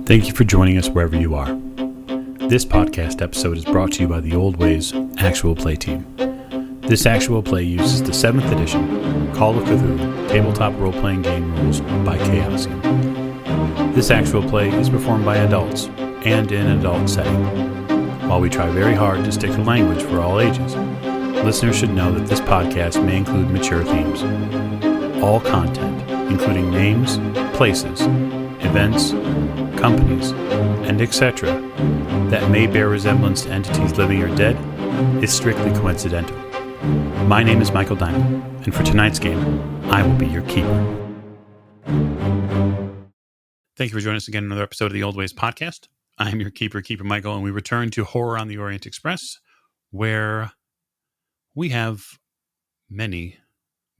Thank you for joining us wherever you are. This podcast episode is brought to you by the Old Ways Actual Play Team. This actual play uses the 7th edition Call of Cthulhu tabletop role-playing game rules by Chaosium. This actual play is performed by adults and in an adult setting. While we try very hard to stick to language for all ages, listeners should know that this podcast may include mature themes. All content, including names, places, events, companies, and etc., that may bear resemblance to entities living or dead, is strictly coincidental. My name is Michael Diamond, and for tonight's game, I will be your keeper. Thank you for joining us again in another episode of the Old Ways podcast. I am your keeper, Michael, and we return to Horror on the Orient Express, where we have many,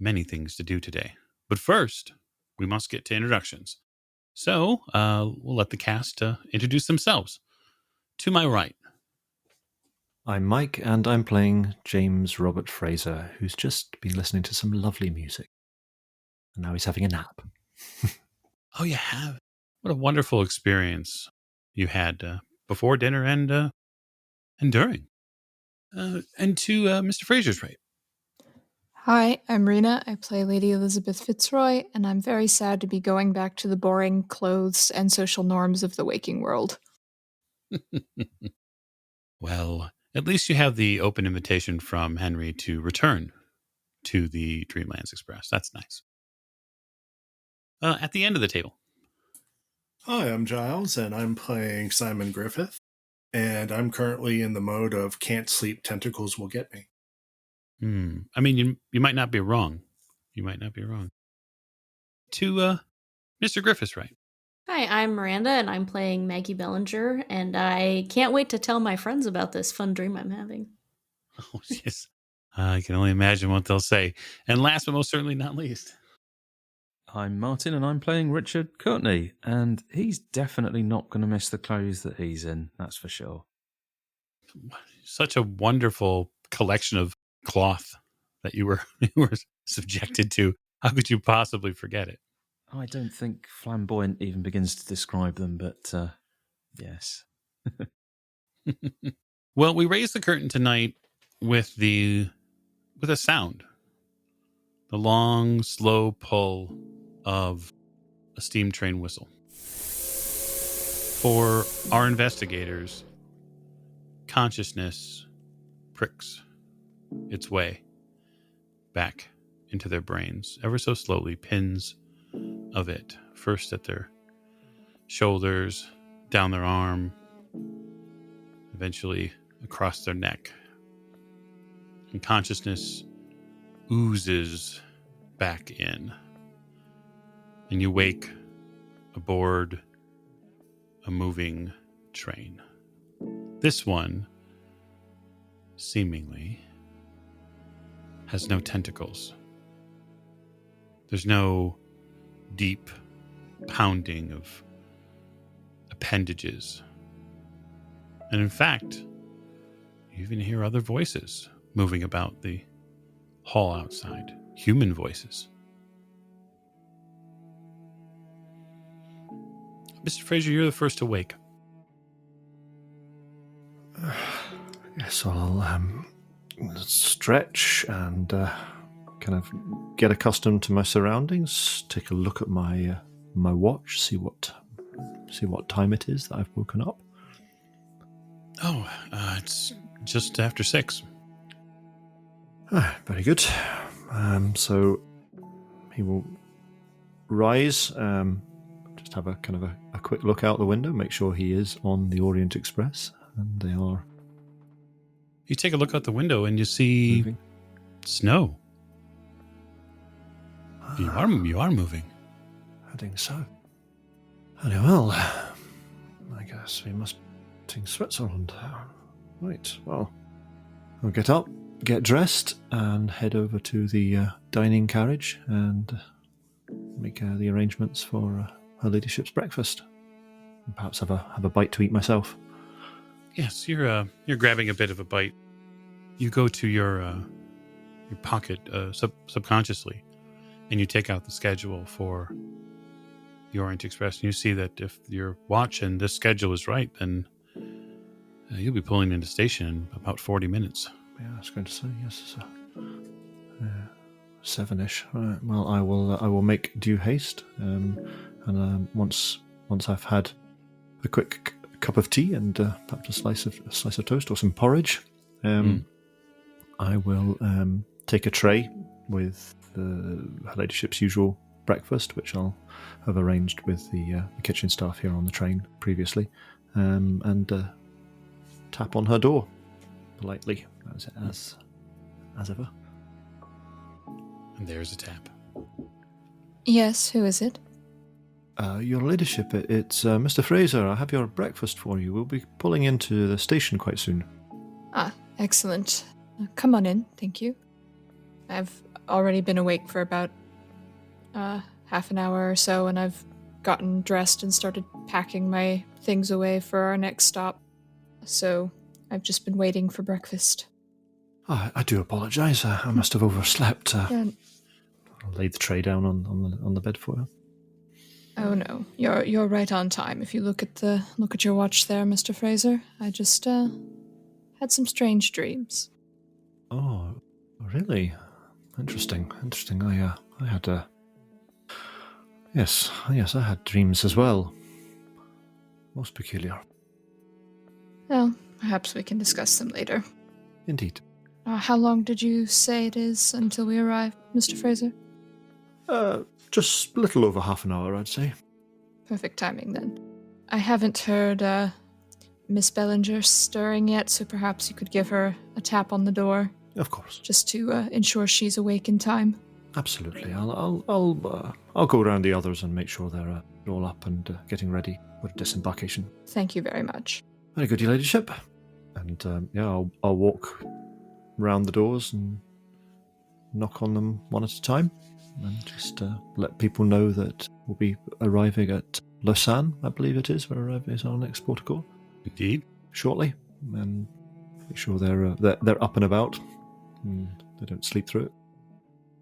many things to do today. But first, we must get to introductions. So, we'll let the cast introduce themselves. To my right. I'm Mike, and I'm playing James Robert Fraser, who's just been listening to some lovely music. And now he's having a nap. Oh, you have? What a wonderful experience you had before dinner and during. And to Mr. Fraser's right. Hi, I'm Rena. I play Lady Elizabeth Fitzroy, and I'm very sad to be going back to the boring clothes and social norms of the waking world. Well, at least you have the open invitation from Henry to return to the Dreamlands Express. That's nice. At the end of the table. Hi, I'm Giles, and I'm playing Simon Griffith, and I'm currently in the mode of can't sleep, tentacles will get me. I mean, you might not be wrong. You might not be wrong. To Mr. Griffith's right. Hi, I'm Miranda, and I'm playing Maggie Bellinger, and I can't wait to tell my friends about this fun dream I'm having. Oh, yes. I can only imagine what they'll say. And last but most certainly not least. I'm Martin, and I'm playing Richard Courtney, and he's definitely not going to miss the clothes that he's in, that's for sure. Such a wonderful collection of cloth that you were subjected to. How could you possibly forget it? I don't think flamboyant even begins to describe them, but yes. Well, we raised the curtain tonight with a sound. The long, slow pull of a steam train whistle. For our investigators, consciousness pricks its way back into their brains, ever so slowly, pins of it, first at their shoulders, down their arm, eventually across their neck. And consciousness oozes back in. And you wake aboard a moving train. This one, seemingly, has no tentacles. There's no deep pounding of appendages. And in fact, you even hear other voices moving about the hall outside. Human voices. Mr. Fraser, you're the first to wake. Yes, I'll stretch and kind of get accustomed to my surroundings. Take a look at my watch, see what time it is that I've woken up. Oh, it's just after 6. Very good. So he will rise, just have a kind of a quick look out the window, make sure he is on the Orient Express, and they are. You take a look out the window and you see moving. Snow. You are moving. I think so. Very well. I guess we must be in Switzerland. Right, well, I'll get up, get dressed, and head over to the dining carriage and make the arrangements for her ladyship's breakfast. And perhaps have a bite to eat myself. Yes, you're grabbing a bit of a bite. You go to your pocket subconsciously, and you take out the schedule for the Orient Express, and you see that if your watch and this schedule is right, then you'll be pulling into station in about 40 minutes. Yeah, I was going to say, yes, sir. 7-ish. Right. Well, I will make due haste, and once I've had a quick cup of tea and perhaps a slice of toast or some porridge, I will take a tray with her ladyship's usual breakfast, which I'll have arranged with the kitchen staff here on the train previously, and tap on her door politely as ever. And there's a tap. Yes, who is it? Your ladyship, it's Mr. Fraser. I have your breakfast for you. We'll be pulling into the station quite soon. Ah, excellent. Come on in, thank you. I've already been awake for about half an hour or so, and I've gotten dressed and started packing my things away for our next stop. So I've just been waiting for breakfast. Oh, I do apologise. I must have overslept. Yeah. I'll lay the tray down on the bed for you. Oh no, you're right on time. If you look at your watch there, Mr. Fraser, I just had some strange dreams. Oh, really? Interesting. I had yes, I had dreams as well. Most peculiar. Well, perhaps we can discuss them later. Indeed. How long did you say it is until we arrive, Mr. Fraser? Just a little over half an hour, I'd say. Perfect timing, then. I haven't heard Miss Bellinger stirring yet, so perhaps you could give her a tap on the door. Of course. Just to ensure she's awake in time. Absolutely. I'll go around the others and make sure they're all up and getting ready for disembarkation. Thank you very much. Very good, your ladyship. And I'll walk round the doors and knock on them one at a time, and just let people know that we'll be arriving at Lausanne, I believe it is. We're arriving at our next port of call. Indeed. Shortly, and make sure they're up and about, and they don't sleep through it.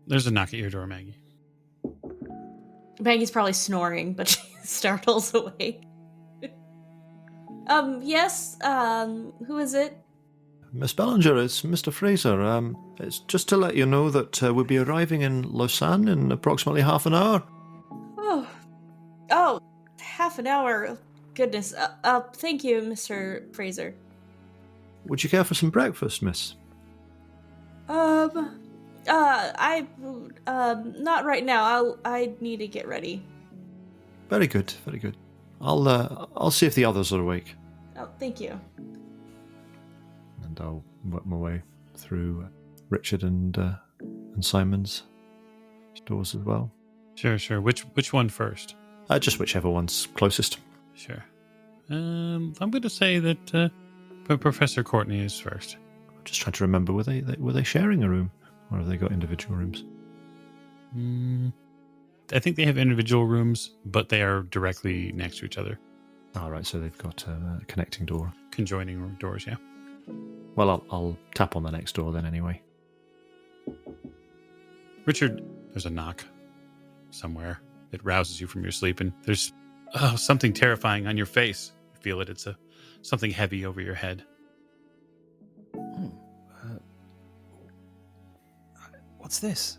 There's a knock at your door, Maggie. Maggie's probably snoring, but she startles awake. Yes, who is it? Miss Bellinger, it's Mr. Fraser. It's just to let you know that we'll be arriving in Lausanne in approximately half an hour. Oh, half an hour. Goodness. Thank you, Mr. Fraser. Would you care for some breakfast, miss? Not right now. I need to get ready. Very good, very good. I'll see if the others are awake. Oh, thank you. And I'll work my way through Richard and Simon's doors as well. Sure. Which one first? Just whichever one's closest. Sure. I'm going to say that Professor Courtney is first. I'm just trying to remember, were they sharing a room, or have they got individual rooms? I think they have individual rooms, but they are directly next to each other. All right, so they've got a connecting door. Conjoining doors, yeah. Well, I'll tap on the next door then anyway. Richard, there's a knock somewhere. It rouses you from your sleep, and there's something terrifying on your face. You feel it. It's something heavy over your head. What's this?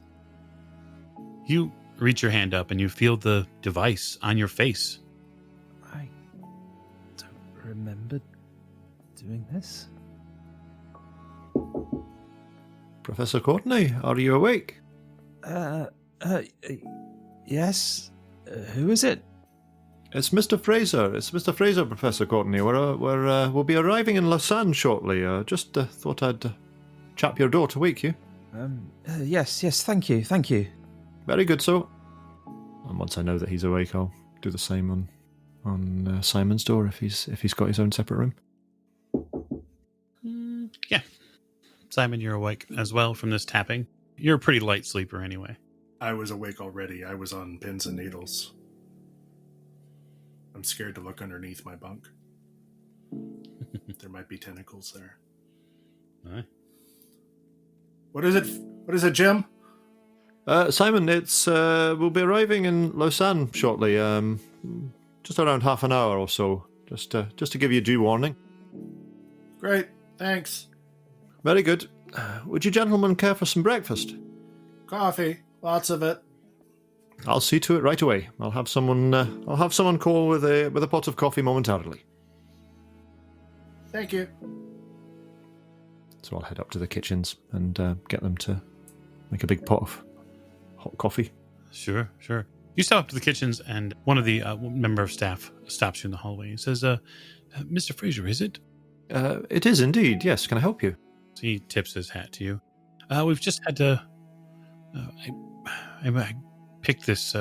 You reach your hand up, and you feel the device on your face. I don't remember doing this. Professor Courtney, are you awake? Yes. Who is it? It's Mr. Fraser. It's Mr. Fraser, Professor Courtney. We'll be arriving in Lausanne shortly. Just thought I'd chap your door to wake you. Yes. Thank you. Very good, so. And once I know that he's awake, I'll do the same on Simon's door if he's got his own separate room. Yeah. Simon, you're awake as well from this tapping. You're a pretty light sleeper anyway. I was awake already. I was on pins and needles. I'm scared to look underneath my bunk. There might be tentacles there. All right. What is it, Jim? Simon, it's we'll be arriving in Lausanne shortly. just around half an hour or so, just to give you due warning. Great, thanks. Very good. Would you gentlemen care for some breakfast? Coffee, lots of it. I'll see to it right away. I'll have someone call with a pot of coffee momentarily. Thank you. So I'll head up to the kitchens and get them to make a big pot of hot coffee. Sure. You step up to the kitchens, and one of the member of staff stops you in the hallway and says, Mr. Fraser, is it? It is indeed, yes. Can I help you? So he tips his hat to you. We've just had to... I picked this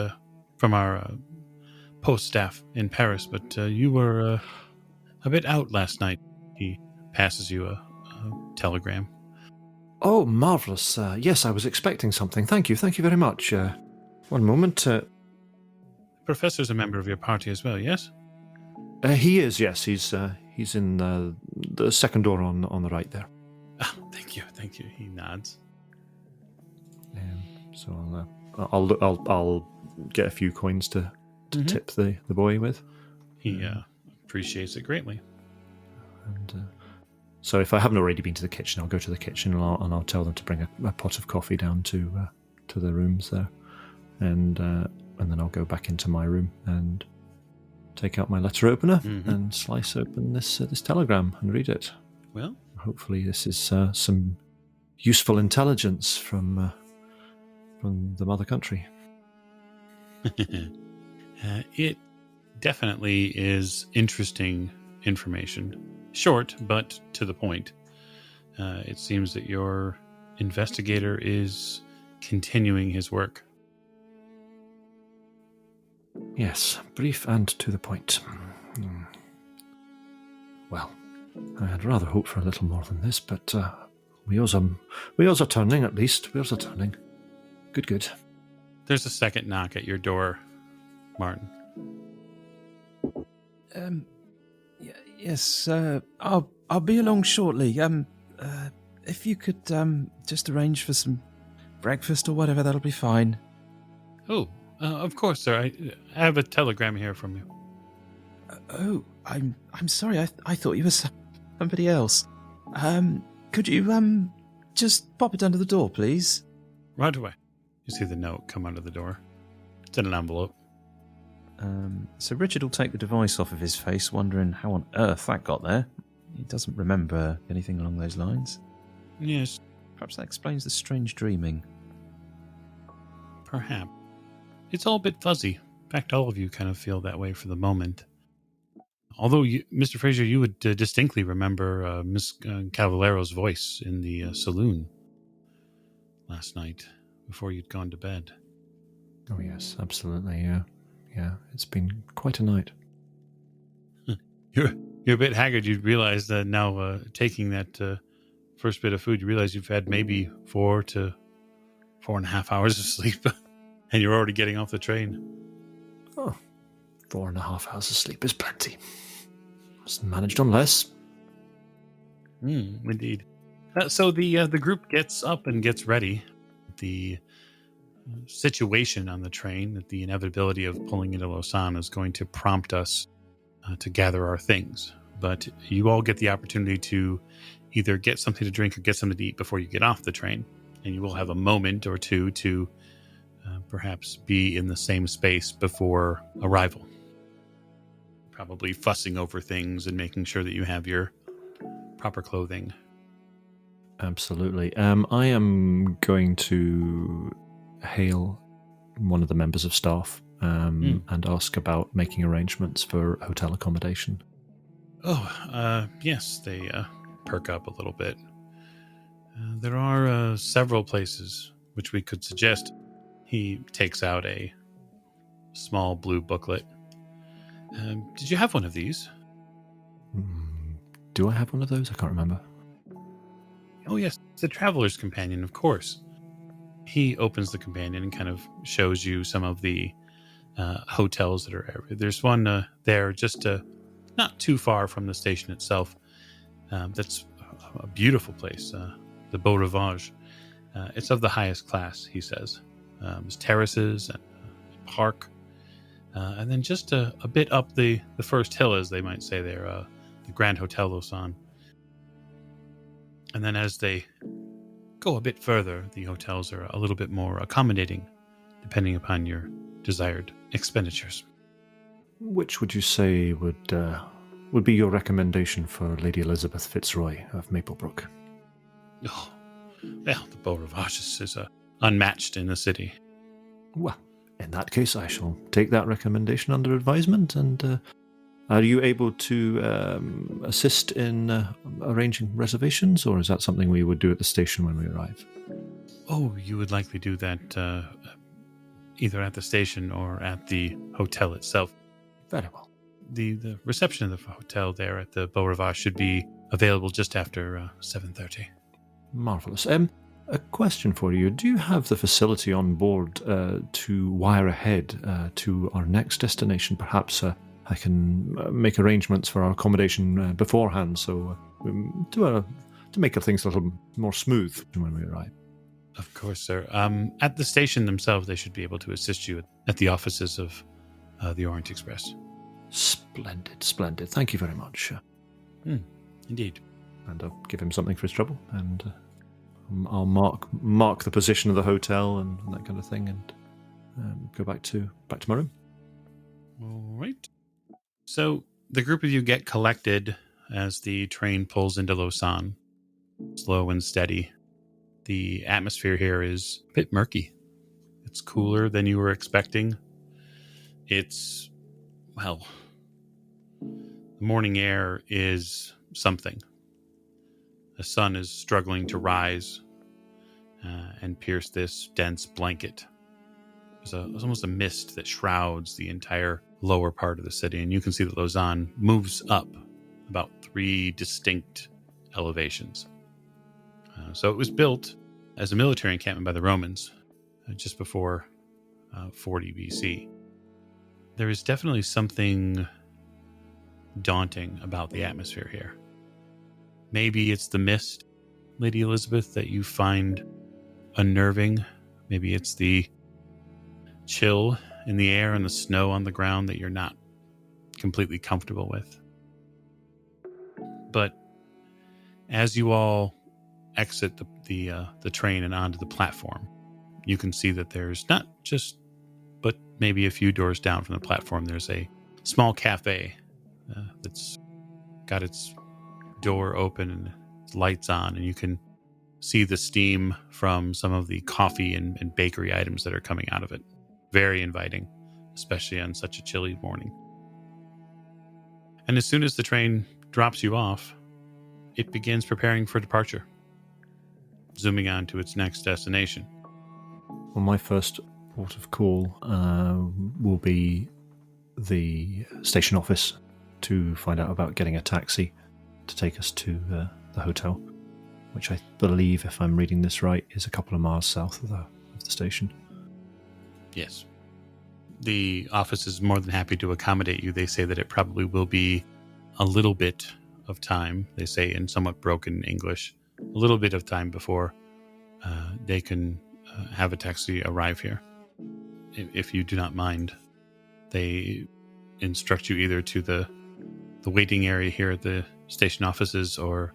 from our post staff in Paris, but you were a bit out last night. He passes you a telegram. Oh, marvellous. Yes, I was expecting something. Thank you very much. One moment. The professor's a member of your party as well, yes? He is, yes. He's in the second door on the right there. Thank you. He nods. So I'll get a few coins to tip the boy with. He appreciates it greatly. And so if I haven't already been to the kitchen, I'll go to the kitchen and I'll tell them to bring a pot of coffee down to the rooms there, and then I'll go back into my room and take out my letter opener and slice open this telegram and read it. Well, hopefully this is some useful intelligence from the mother country. It definitely is interesting information. Short, but to the point. It seems that your investigator is continuing his work. Yes, brief and to the point. Well, I had rather hoped for a little more than this, but wheels are turning, at least. Wheels are turning. Good. There's a second knock at your door, Martin. Yes, I'll be along shortly. If you could just arrange for some breakfast or whatever, that'll be fine. Oh, of course, sir. I have a telegram here from you. I'm sorry. I thought you were somebody else. Could you just pop it under the door, please? Right away. You see the note come under the door. It's in an envelope. So Richard will take the device off of his face, wondering how on earth that got there. He doesn't remember anything along those lines. Yes. Perhaps that explains the strange dreaming. Perhaps. It's all a bit fuzzy. In fact, all of you kind of feel that way for the moment. Although, Mr. Fraser, you would distinctly remember Miss Cavallero's voice in the saloon last night before you'd gone to bed. Oh, yes, absolutely, yeah. Yeah, it's been quite a night. You're a bit haggard. You realize that now, taking that first bit of food, you realize you've had maybe 4 to 4.5 hours of sleep, and you're already getting off the train. Oh, 4.5 hours of sleep is plenty. Just managed on less. Indeed. So the group gets up and gets ready. The situation on the train, the inevitability of pulling into Lausanne, is going to prompt us to gather our things. But you all get the opportunity to either get something to drink or get something to eat before you get off the train. And you will have a moment or two to perhaps be in the same space before arrival. Probably fussing over things and making sure that you have your proper clothing. Absolutely. I am going to hail one of the members of staff and ask about making arrangements for hotel accommodation. Oh, yes, they perk up a little bit. There are several places which we could suggest. He takes out a small blue booklet. Did you have one of these? Do I have one of those? I can't remember. Oh, yes, it's a traveler's companion, of course. He opens the companion and kind of shows you some of the hotels that are there. There's one there just not too far from the station itself. That's a beautiful place, the Beau Rivage. It's of the highest class, he says. There's terraces and a park. And then just a bit up the first hill, as they might say there, the Grand Hotel Lausanne. And then as they go a bit further, the hotels are a little bit more accommodating, depending upon your desired expenditures. Which would you say would be your recommendation for Lady Elizabeth Fitzroy of Maplebrook? Oh, well, the Beau Rivage is unmatched in the city. Well, in that case, I shall take that recommendation under advisement. And are you able to assist in arranging reservations, or is that something we would do at the station when we arrive? Oh, you would likely do that either at the station or at the hotel itself. Very well. The reception of the hotel there at the Beau Rivage should be available just after 7:30. Marvellous. A question for you. Do you have the facility on board to wire ahead to our next destination? Perhaps I can make arrangements for our accommodation beforehand, so to make things a little more smooth when we arrive. Of course, sir. At the station themselves, they should be able to assist you at the offices of the Orient Express. Splendid, splendid. Thank you very much. Indeed. And I'll give him something for his trouble, and I'll mark the position of the hotel and that kind of thing, and go back to my room. All right. So the group of you get collected as the train pulls into Lausanne, slow and steady. The atmosphere here is a bit murky. It's cooler than you were expecting. It's, well, the morning air is something. The sun is struggling to rise and pierce this dense blanket. There's almost a mist that shrouds the entire lower part of the city, and you can see that Lausanne moves up about 3 distinct elevations. So it was built as a military encampment by the Romans just before 40 BC. There is definitely something daunting about the atmosphere here. Maybe it's the mist, Lady Elizabeth, that you find unnerving. Maybe it's the chill in the air and the snow on the ground that you're not completely comfortable with. But as you all exit the train and onto the platform, you can see that there's not just, but maybe a few doors down from the platform, there's a small cafe that's got its door open and its lights on, and you can see the steam from some of the coffee and bakery items that are coming out of it. Very inviting, especially on such a chilly morning. And as soon as the train drops you off, it begins preparing for departure, zooming on to its next destination. Well, my first port of call will be the station office to find out about getting a taxi to take us to the hotel, which I believe, if I'm reading this right, is a couple of miles south of the station. Yes. The office is more than happy to accommodate you. They say that it probably will be a little bit of time, they say in somewhat broken English, a little bit of time before they can have a taxi arrive here. If you do not mind, they instruct you either to the waiting area here at the station offices, or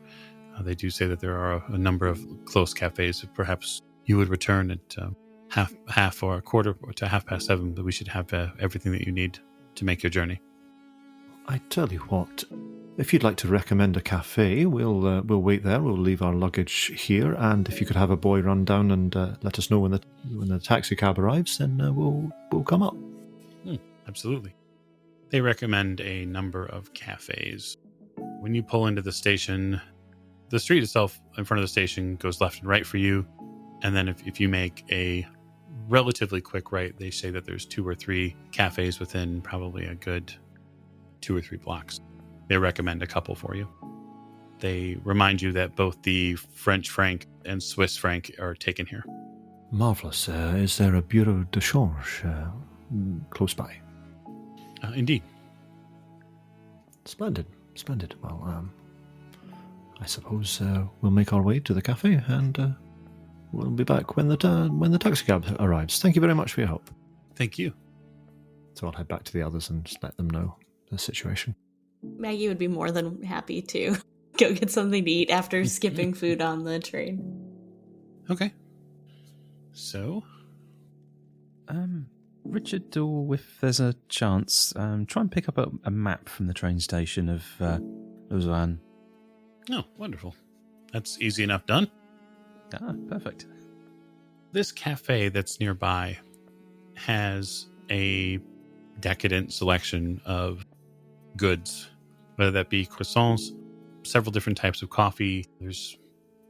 they do say that there are a number of close cafes. Perhaps you would return at half or a quarter to 7:30, but we should have everything that you need to make your journey. I tell you what, if you'd like to recommend a cafe, we'll wait there. We'll leave our luggage here, and if you could have a boy run down and let us know when the taxi cab arrives, then we'll come up. Absolutely. They recommend a number of cafes. When you pull into the station, the street itself in front of the station goes left and right for you, and then if you make a relatively quick right, they say that there's 2 or 3 cafes within probably a good 2 or 3 blocks. They recommend a couple for you. They remind you that both the French franc and Swiss franc are taken here. Marvellous. Is there a bureau de change close by? Indeed. Splendid, splendid. Well, I suppose we'll make our way to the cafe, and we'll be back when the taxi cab arrives. Thank you very much for your help. Thank you. So I'll head back to the others and just let them know the situation. Maggie would be more than happy to go get something to eat after skipping food on the train. Okay. So, Richard, or if there's a chance, try and pick up a map from the train station of Lausanne. oh, wonderful. That's easy enough done. Ah, perfect. This cafe that's nearby has a decadent selection of goods, whether that be croissants, several different types of coffee. There's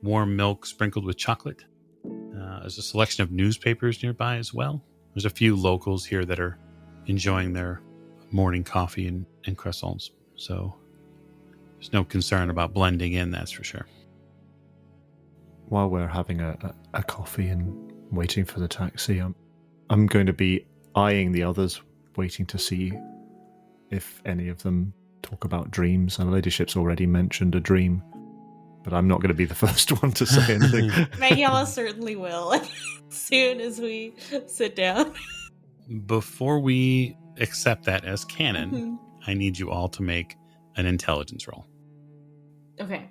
warm milk sprinkled with chocolate. There's a selection of newspapers nearby as well. There's a few locals here that are enjoying their morning coffee and croissants. So there's no concern about blending in, that's for sure. While we're having a coffee and waiting for the taxi, I'm going to be eyeing the others, waiting to see if any of them talk about dreams. Her ladyship's already mentioned a dream, but I'm not going to be the first one to say anything. Maggie almost certainly will as soon as we sit down. Before we accept that as canon, I need you all to make an intelligence roll. Okay.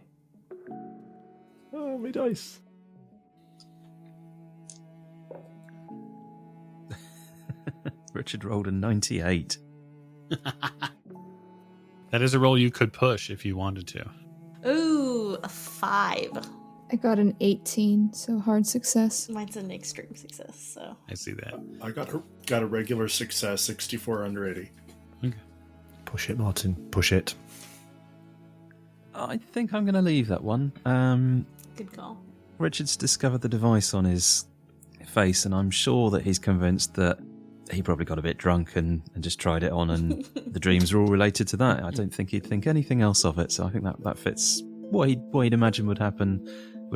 Oh, my dice. Richard rolled a 98. That is a roll you could push if you wanted to. Ooh, a 5. I got an 18, so hard success. Mine's an extreme success, so. I see that. I got a regular success, 64 under 80. Okay. Push it, Martin. Push it. I think I'm going to leave that one. Good call. Richard's discovered the device on his face, and I'm sure that he's convinced that he probably got a bit drunk and just tried it on, and the dreams are all related to that. I don't think he'd think anything else of it, so I think that fits what he'd imagine would have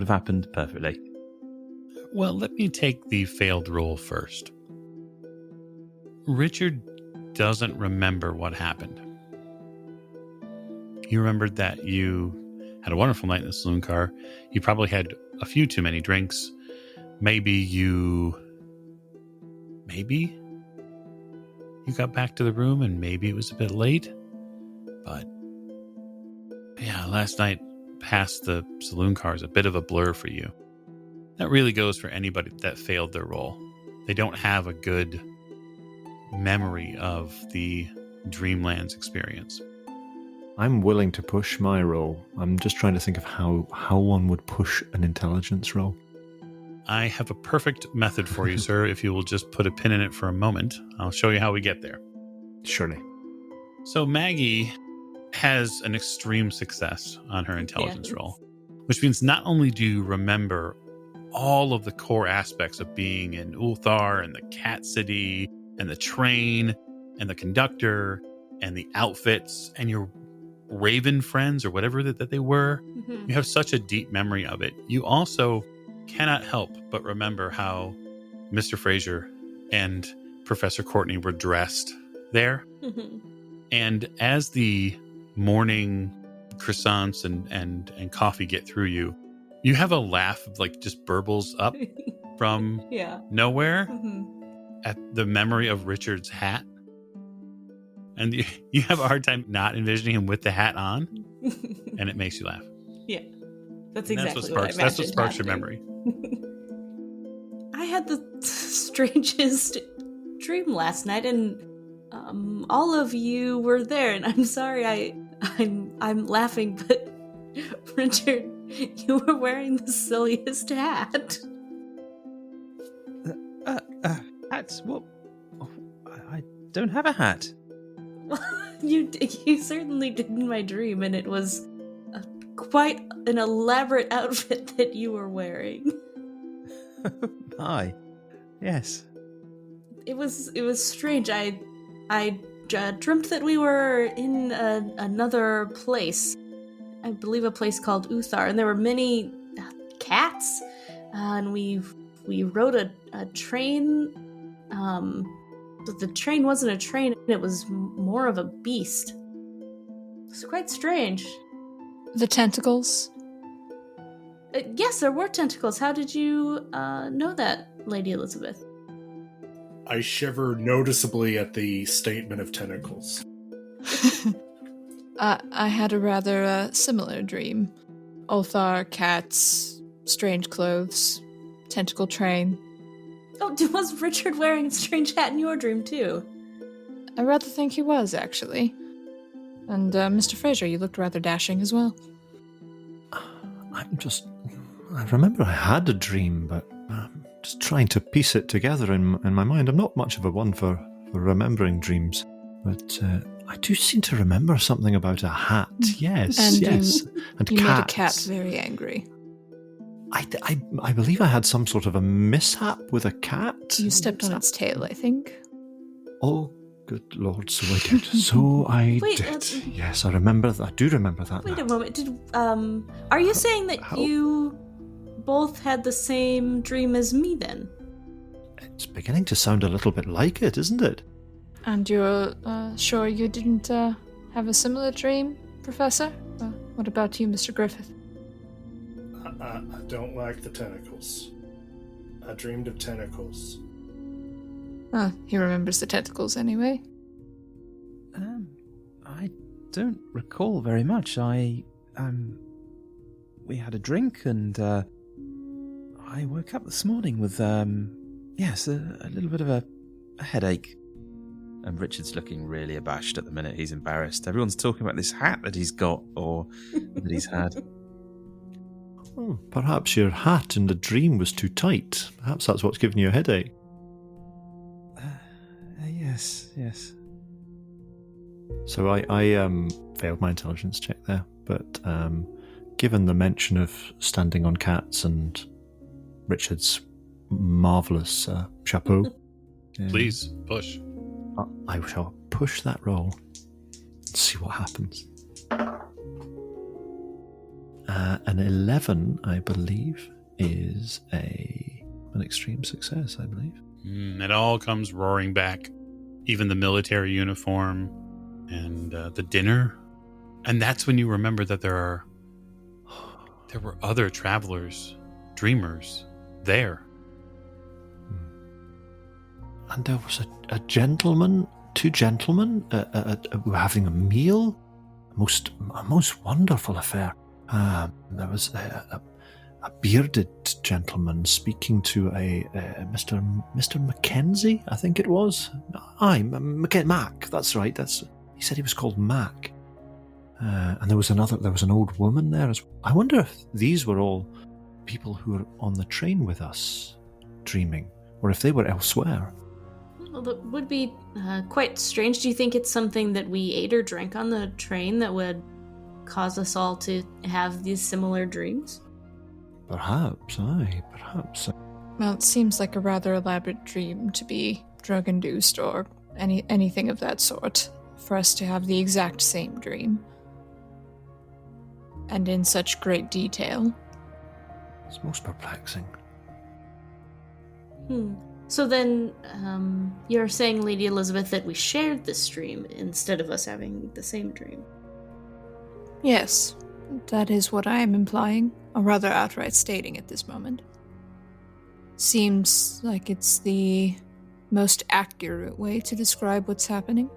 happened perfectly. Well, let me take the failed roll first. Richard doesn't remember what happened. He remembered that you had a wonderful night in the saloon car. You probably had a few too many drinks. Maybe you got back to the room and maybe it was a bit late. But yeah, last night past the saloon car is a bit of a blur for you. That really goes for anybody that failed their role. They don't have a good memory of the Dreamlands experience. I'm willing to push my roll. I'm just trying to think of how one would push an intelligence roll. I have a perfect method for you, sir. If you will just put a pin in it for a moment, I'll show you how we get there. Surely. So Maggie has an extreme success on her intelligence roll, which means not only do you remember all of the core aspects of being in Ulthar and the Cat City and the train and the conductor and the outfits and your raven friends or whatever that they were. Mm-hmm. You have such a deep memory of it. You also cannot help but remember how Mr. Fraser and Professor Courtney were dressed there. Mm-hmm. And as the morning croissants and coffee get through you, you have a laugh of like just burbles up from nowhere at the memory of Richard's hat. And you have a hard time not envisioning him with the hat on, and it makes you laugh. Yeah, that's exactly what I imagined. That's what sparks your memory. I had the strangest dream last night, and all of you were there. And I'm sorry, I'm laughing, but Richard, you were wearing the silliest hat. Hats? What? Oh, I don't have a hat. You certainly did in my dream, and it was quite an elaborate outfit that you were wearing. Hi. Yes. It was strange. I dreamt that we were in another place. I believe a place called Uthar, and there were many cats, and we rode a train. But the train wasn't a train, it was more of a beast. It's quite strange. The tentacles? Yes, there were tentacles. How did you know that, Lady Elizabeth? I shiver noticeably at the statement of tentacles. I had a rather similar dream. Ulthar, cats, strange clothes, tentacle train. Oh, was Richard wearing a strange hat in your dream too? I rather think he was, actually. And Mr. Fraser, you looked rather dashing as well. I remember I had a dream, but I'm just trying to piece it together in my mind. I'm not much of a one for remembering dreams, but I do seem to remember something about a hat. Yes, And yes. And You cats. made a cat very angry. I believe I had some sort of a mishap with a cat. You stepped on its tail, I think. Oh, good Lord, so I did. So I Wait, did. Yes, I remember that. I do remember that. Wait a now. moment. Are you saying that how- you both had the same dream as me then? It's beginning to sound a little bit like it, isn't it? And you're sure you didn't have a similar dream, Professor? What about you, Mr. Griffith? I don't like the tentacles. I dreamed of tentacles. He remembers the tentacles anyway. I don't recall very much. We had a drink and I woke up this morning with, yes, a little bit of a headache. And Richard's looking really abashed at the minute. He's embarrassed. Everyone's talking about this hat that he's got or that he's had. Oh, perhaps your hat in the dream was too tight. Perhaps that's what's giving you a headache. Yes. So I failed my intelligence check there, but given the mention of standing on cats and Richard's marvellous chapeau... Please, push. I shall push that roll and see what happens. An 11, I believe, is an extreme success, I believe. It all comes roaring back. Even the military uniform and the dinner. And that's when you remember that there were other travelers, dreamers, there. And there was a gentleman, two gentlemen, were having a meal. A most wonderful affair. There was a bearded gentleman speaking to a Mr. Mackenzie, I think it was. Aye, Mac. That's right. He said he was called Mac. And there was an old woman there as well. I wonder if these were all people who were on the train with us, dreaming, or if they were elsewhere. Well, that would be quite strange. Do you think it's something that we ate or drank on the train that would cause us all to have these similar dreams? Perhaps, aye, perhaps. Well, it seems like a rather elaborate dream to be drug-induced or anything of that sort, for us to have the exact same dream. And in such great detail. It's most perplexing. So then, you're saying, Lady Elizabeth, that we shared this dream instead of us having the same dream? Yes, that is what I am implying, or rather outright stating at this moment. Seems like it's the most accurate way to describe what's happening.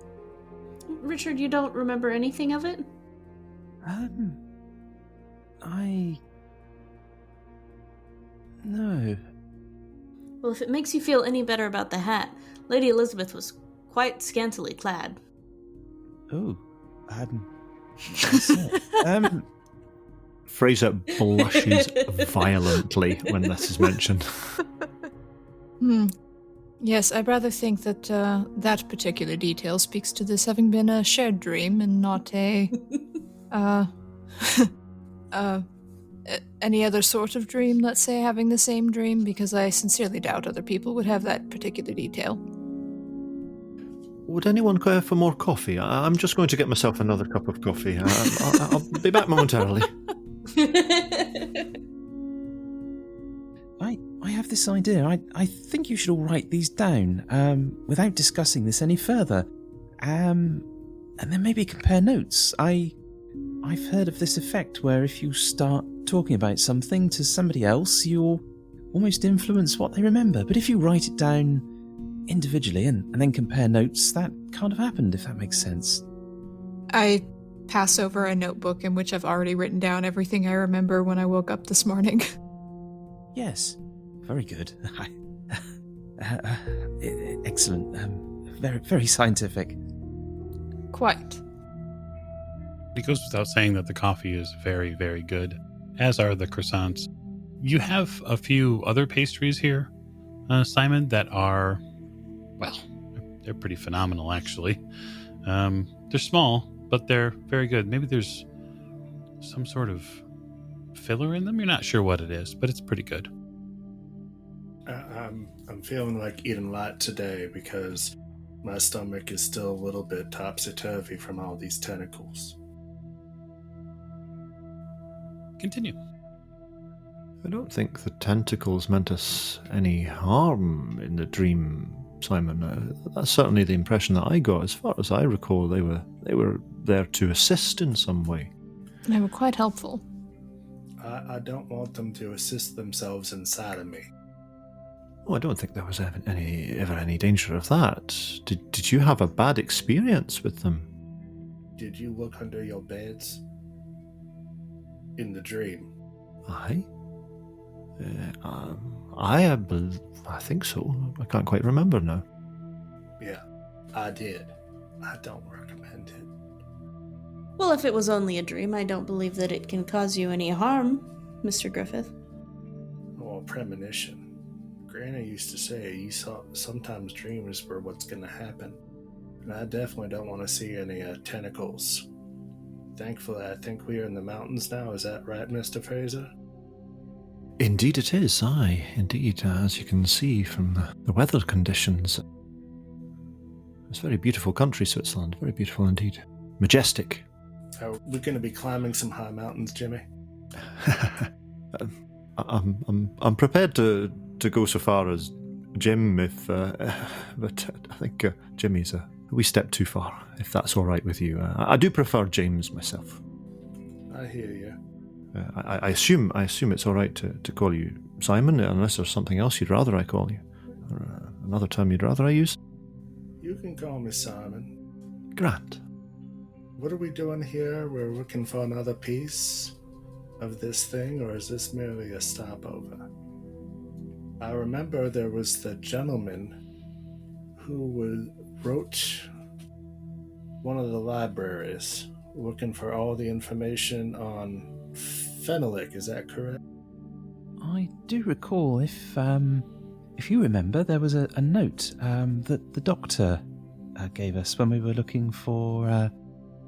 Richard, you don't remember anything of it? No. Well, if it makes you feel any better about the hat, Lady Elizabeth was quite scantily clad. Oh, I hadn't. Fraser blushes violently when this is mentioned. Yes, I rather think that that particular detail speaks to this having been a shared dream and not a any other sort of dream, let's say, having the same dream, because I sincerely doubt other people would have that particular detail. Would anyone care for more coffee? I'm just going to get myself another cup of coffee. I'll be back momentarily. I have this idea. I think you should all write these down without discussing this any further. And then maybe compare notes. I've heard of this effect where if you start talking about something to somebody else, you'll almost influence what they remember. But if you write it down individually and then compare notes, that can't have happened, if that makes sense. I pass over a notebook in which I've already written down everything I remember when I woke up this morning. Yes, very good. Excellent. Very, very scientific. Quite. It goes without saying that the coffee is very, very good, as are the croissants. You have a few other pastries here, Simon, that are, well, they're pretty phenomenal, actually. They're small, but they're very good. Maybe there's some sort of filler in them. You're not sure what it is, but it's pretty good. I'm feeling like eating light today because my stomach is still a little bit topsy-turvy from all these tentacles. Continue. I don't think the tentacles meant us any harm in the dream, Simon. That's certainly the impression that I got. As far as I recall, they were there to assist in some way. They were quite helpful. I don't want them to assist themselves inside of me. Oh, I don't think there was ever any danger of that. Did you have a bad experience with them? Did you look under your beds? In the dream? I think so. I can't quite remember now. Yeah, I did. I don't recommend it. Well, if it was only a dream, I don't believe that it can cause you any harm, Mr. Griffith. Or premonition. Granny used to say sometimes dreams were what's going to happen. And I definitely don't want to see any tentacles. Thankfully, I think we are in the mountains now. Is that right, Mr. Fraser? Indeed it is, aye. Indeed, as you can see from the weather conditions. It's a very beautiful country, Switzerland. Very beautiful indeed. Majestic. Are we going to be climbing some high mountains, Jimmy? I'm prepared to go so far as Jim, but I think Jimmy's a wee step too far, if that's all right with you. I do prefer James myself. I hear you. I assume it's all right to call you Simon, unless there's something else you'd rather I call you, or another term you'd rather I use. You can call me Simon. Grant. What are we doing here? We're looking for another piece of this thing, or is this merely a stopover? I remember there was the gentleman who wrote one of the libraries looking for all the information on phenolic, is that correct? I do recall, if you remember, there was a note that the doctor gave us when we were looking for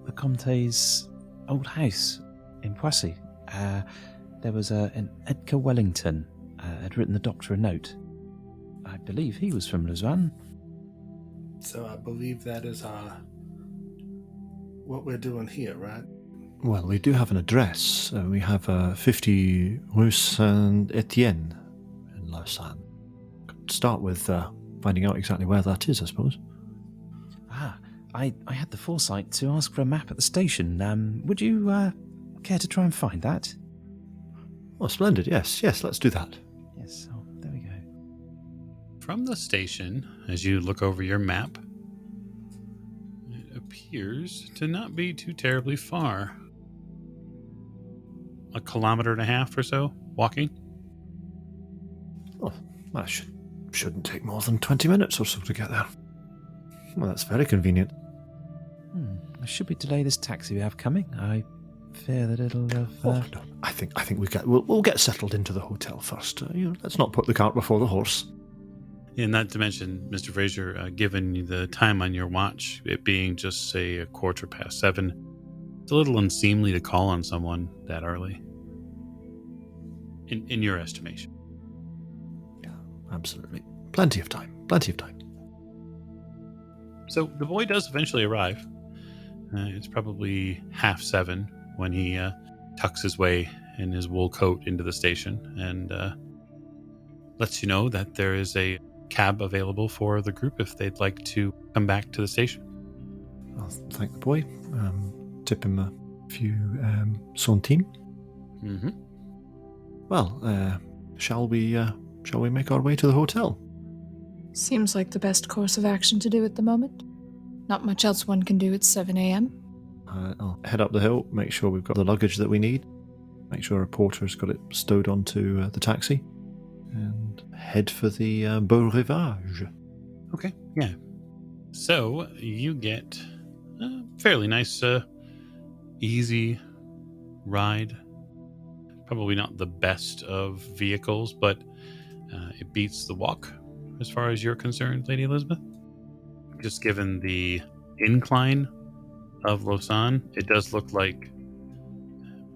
the Comte's old house in Poissy. There was an Edgar Wellington had written the doctor a note. I believe he was from Lausanne. So I believe that is what we're doing here, right? Well, we do have an address. We have 50 Rue Saint-Etienne in Lausanne. Could start with finding out exactly where that is, I suppose. I had the foresight to ask for a map at the station. Would you care to try and find that? Oh, splendid. Yes, let's do that. Yes, there we go. From the station, as you look over your map, it appears to not be too terribly far. 1.5 kilometers or so, walking. Oh, that shouldn't take more than 20 minutes or so to get there. Well, that's very convenient. Should we delay this taxi we have coming? I fear that it'll have... No. I think we'll get settled into the hotel first. Let's not put the cart before the horse. In that dimension, Mr. Fraser, given the time on your watch, it being just, say, 7:15, it's a little unseemly to call on someone that early. In your estimation. Yeah, absolutely. Plenty of time. So the boy does eventually arrive. It's probably 7:30 when he tucks his way in his wool coat into the station and lets you know that there is a cab available for the group if they'd like to come back to the station. I'll thank the boy, tip him a few centimes. Mm-hmm. Well, shall we make our way to the hotel? Seems like the best course of action to do at the moment. Not much else one can do at 7 a.m. I'll head up the hill, make sure we've got the luggage that we need, make sure our porter's got it stowed onto the taxi, and head for the Beau Rivage. Okay, yeah. So you get a fairly nice, easy ride. Probably not the best of vehicles, but it beats the walk as far as you're concerned, Lady Elizabeth. Just given the incline of Lausanne, it does look like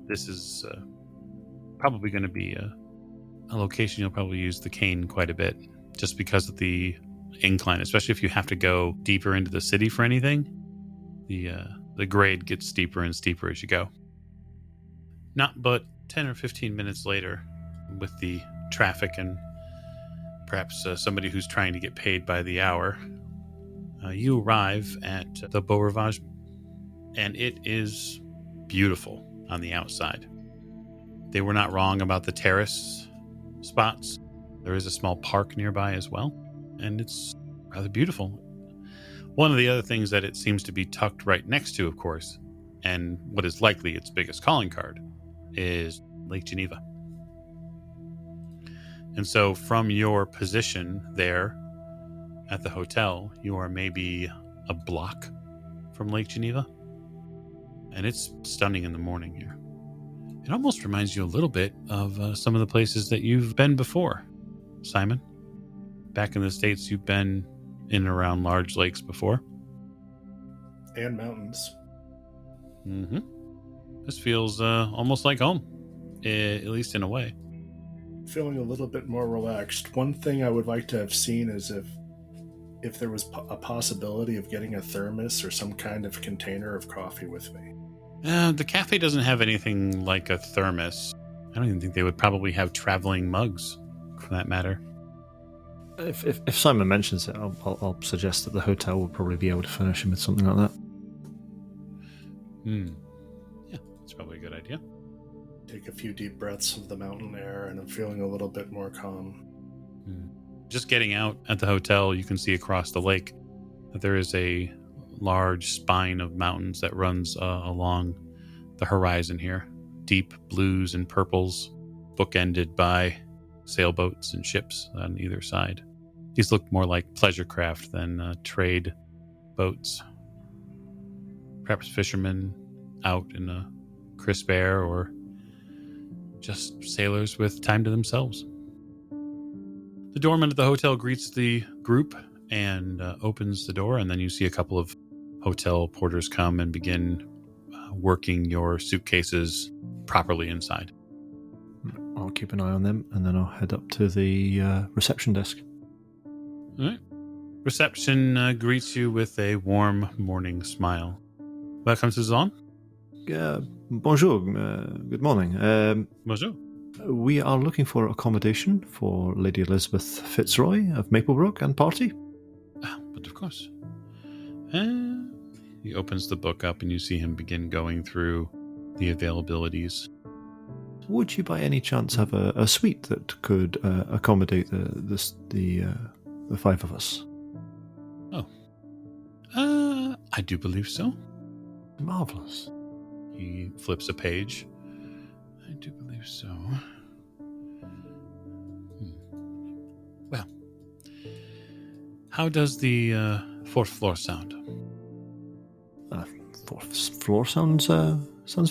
this is probably going to be a location you'll probably use the cane quite a bit, just because of the incline, especially if you have to go deeper into the city for anything. The grade gets steeper and steeper as you go. Not but 10 or 15 minutes later, with the traffic and perhaps somebody who's trying to get paid by the hour, you arrive at the Beau Rivage, and it is beautiful on the outside. They were not wrong about the terrace spots. There is a small park nearby as well, and it's rather beautiful. One of the other things that it seems to be tucked right next to, of course, and what is likely its biggest calling card, is Lake Geneva. And so from your position there at the hotel, you are maybe a block from Lake Geneva. And it's stunning in the morning here. It almost reminds you a little bit of some of the places that you've been before, Simon. Back in the States, you've been in and around large lakes before. And mountains. Mm-hmm. This feels almost like home, at least in a way. Feeling a little bit more relaxed. One thing I would like to have seen is if there was a possibility of getting a thermos or some kind of container of coffee with me. The cafe doesn't have anything like a thermos. I don't even think they would probably have traveling mugs, for that matter. If Simon mentions it, I'll suggest that the hotel will probably be able to furnish him with something like that. Yeah, that's probably a good idea. Take a few deep breaths of the mountain air, and I'm feeling a little bit more calm. Just getting out at the hotel, you can see across the lake that there is a large spine of mountains that runs along the horizon here. Deep blues and purples, bookended by sailboats and ships on either side. These look more like pleasure craft than trade boats. Perhaps fishermen out in a crisp air, or just sailors with time to themselves. The doorman at the hotel greets the group and opens the door, and then you see a couple of hotel porters come and begin working your suitcases properly inside. I'll keep an eye on them, and then I'll head up to the reception desk. All right. Reception greets you with a warm morning smile. Welcome to Zon. Bonjour, good morning. Bonjour. We are looking for accommodation for Lady Elizabeth Fitzroy of Maplebrook and party. But of course. He opens the book up and you see him begin going through the availabilities. Would you by any chance have a suite that could accommodate the five of us? Oh. I do believe so. Marvellous. He flips a page. I do believe so. Well, how does the fourth floor sound? Fourth floor sounds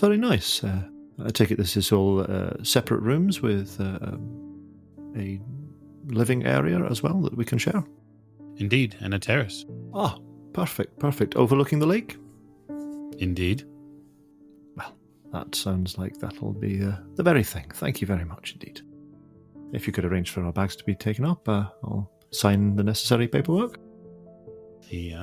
very nice. I take it this is all separate rooms with a living area as well that we can share? Indeed, and a terrace. Ah, perfect. Overlooking the lake? Indeed. Well, that sounds like that'll be the very thing. Thank you very much indeed. If you could arrange for our bags to be taken up, I'll sign the necessary paperwork. He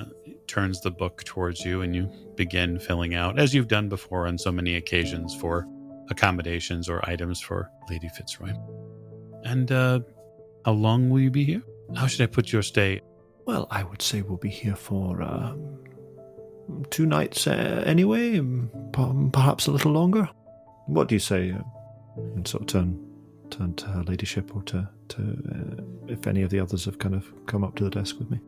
turns the book towards you and you begin filling out, as you've done before on so many occasions, for accommodations or items for Lady Fitzroy. And how long will you be here? How should I put your stay? Well, I would say we'll be here for 2 nights anyway, perhaps a little longer. What do you say? And sort of turn turn to her ladyship or to if any of the others have kind of come up to the desk with me.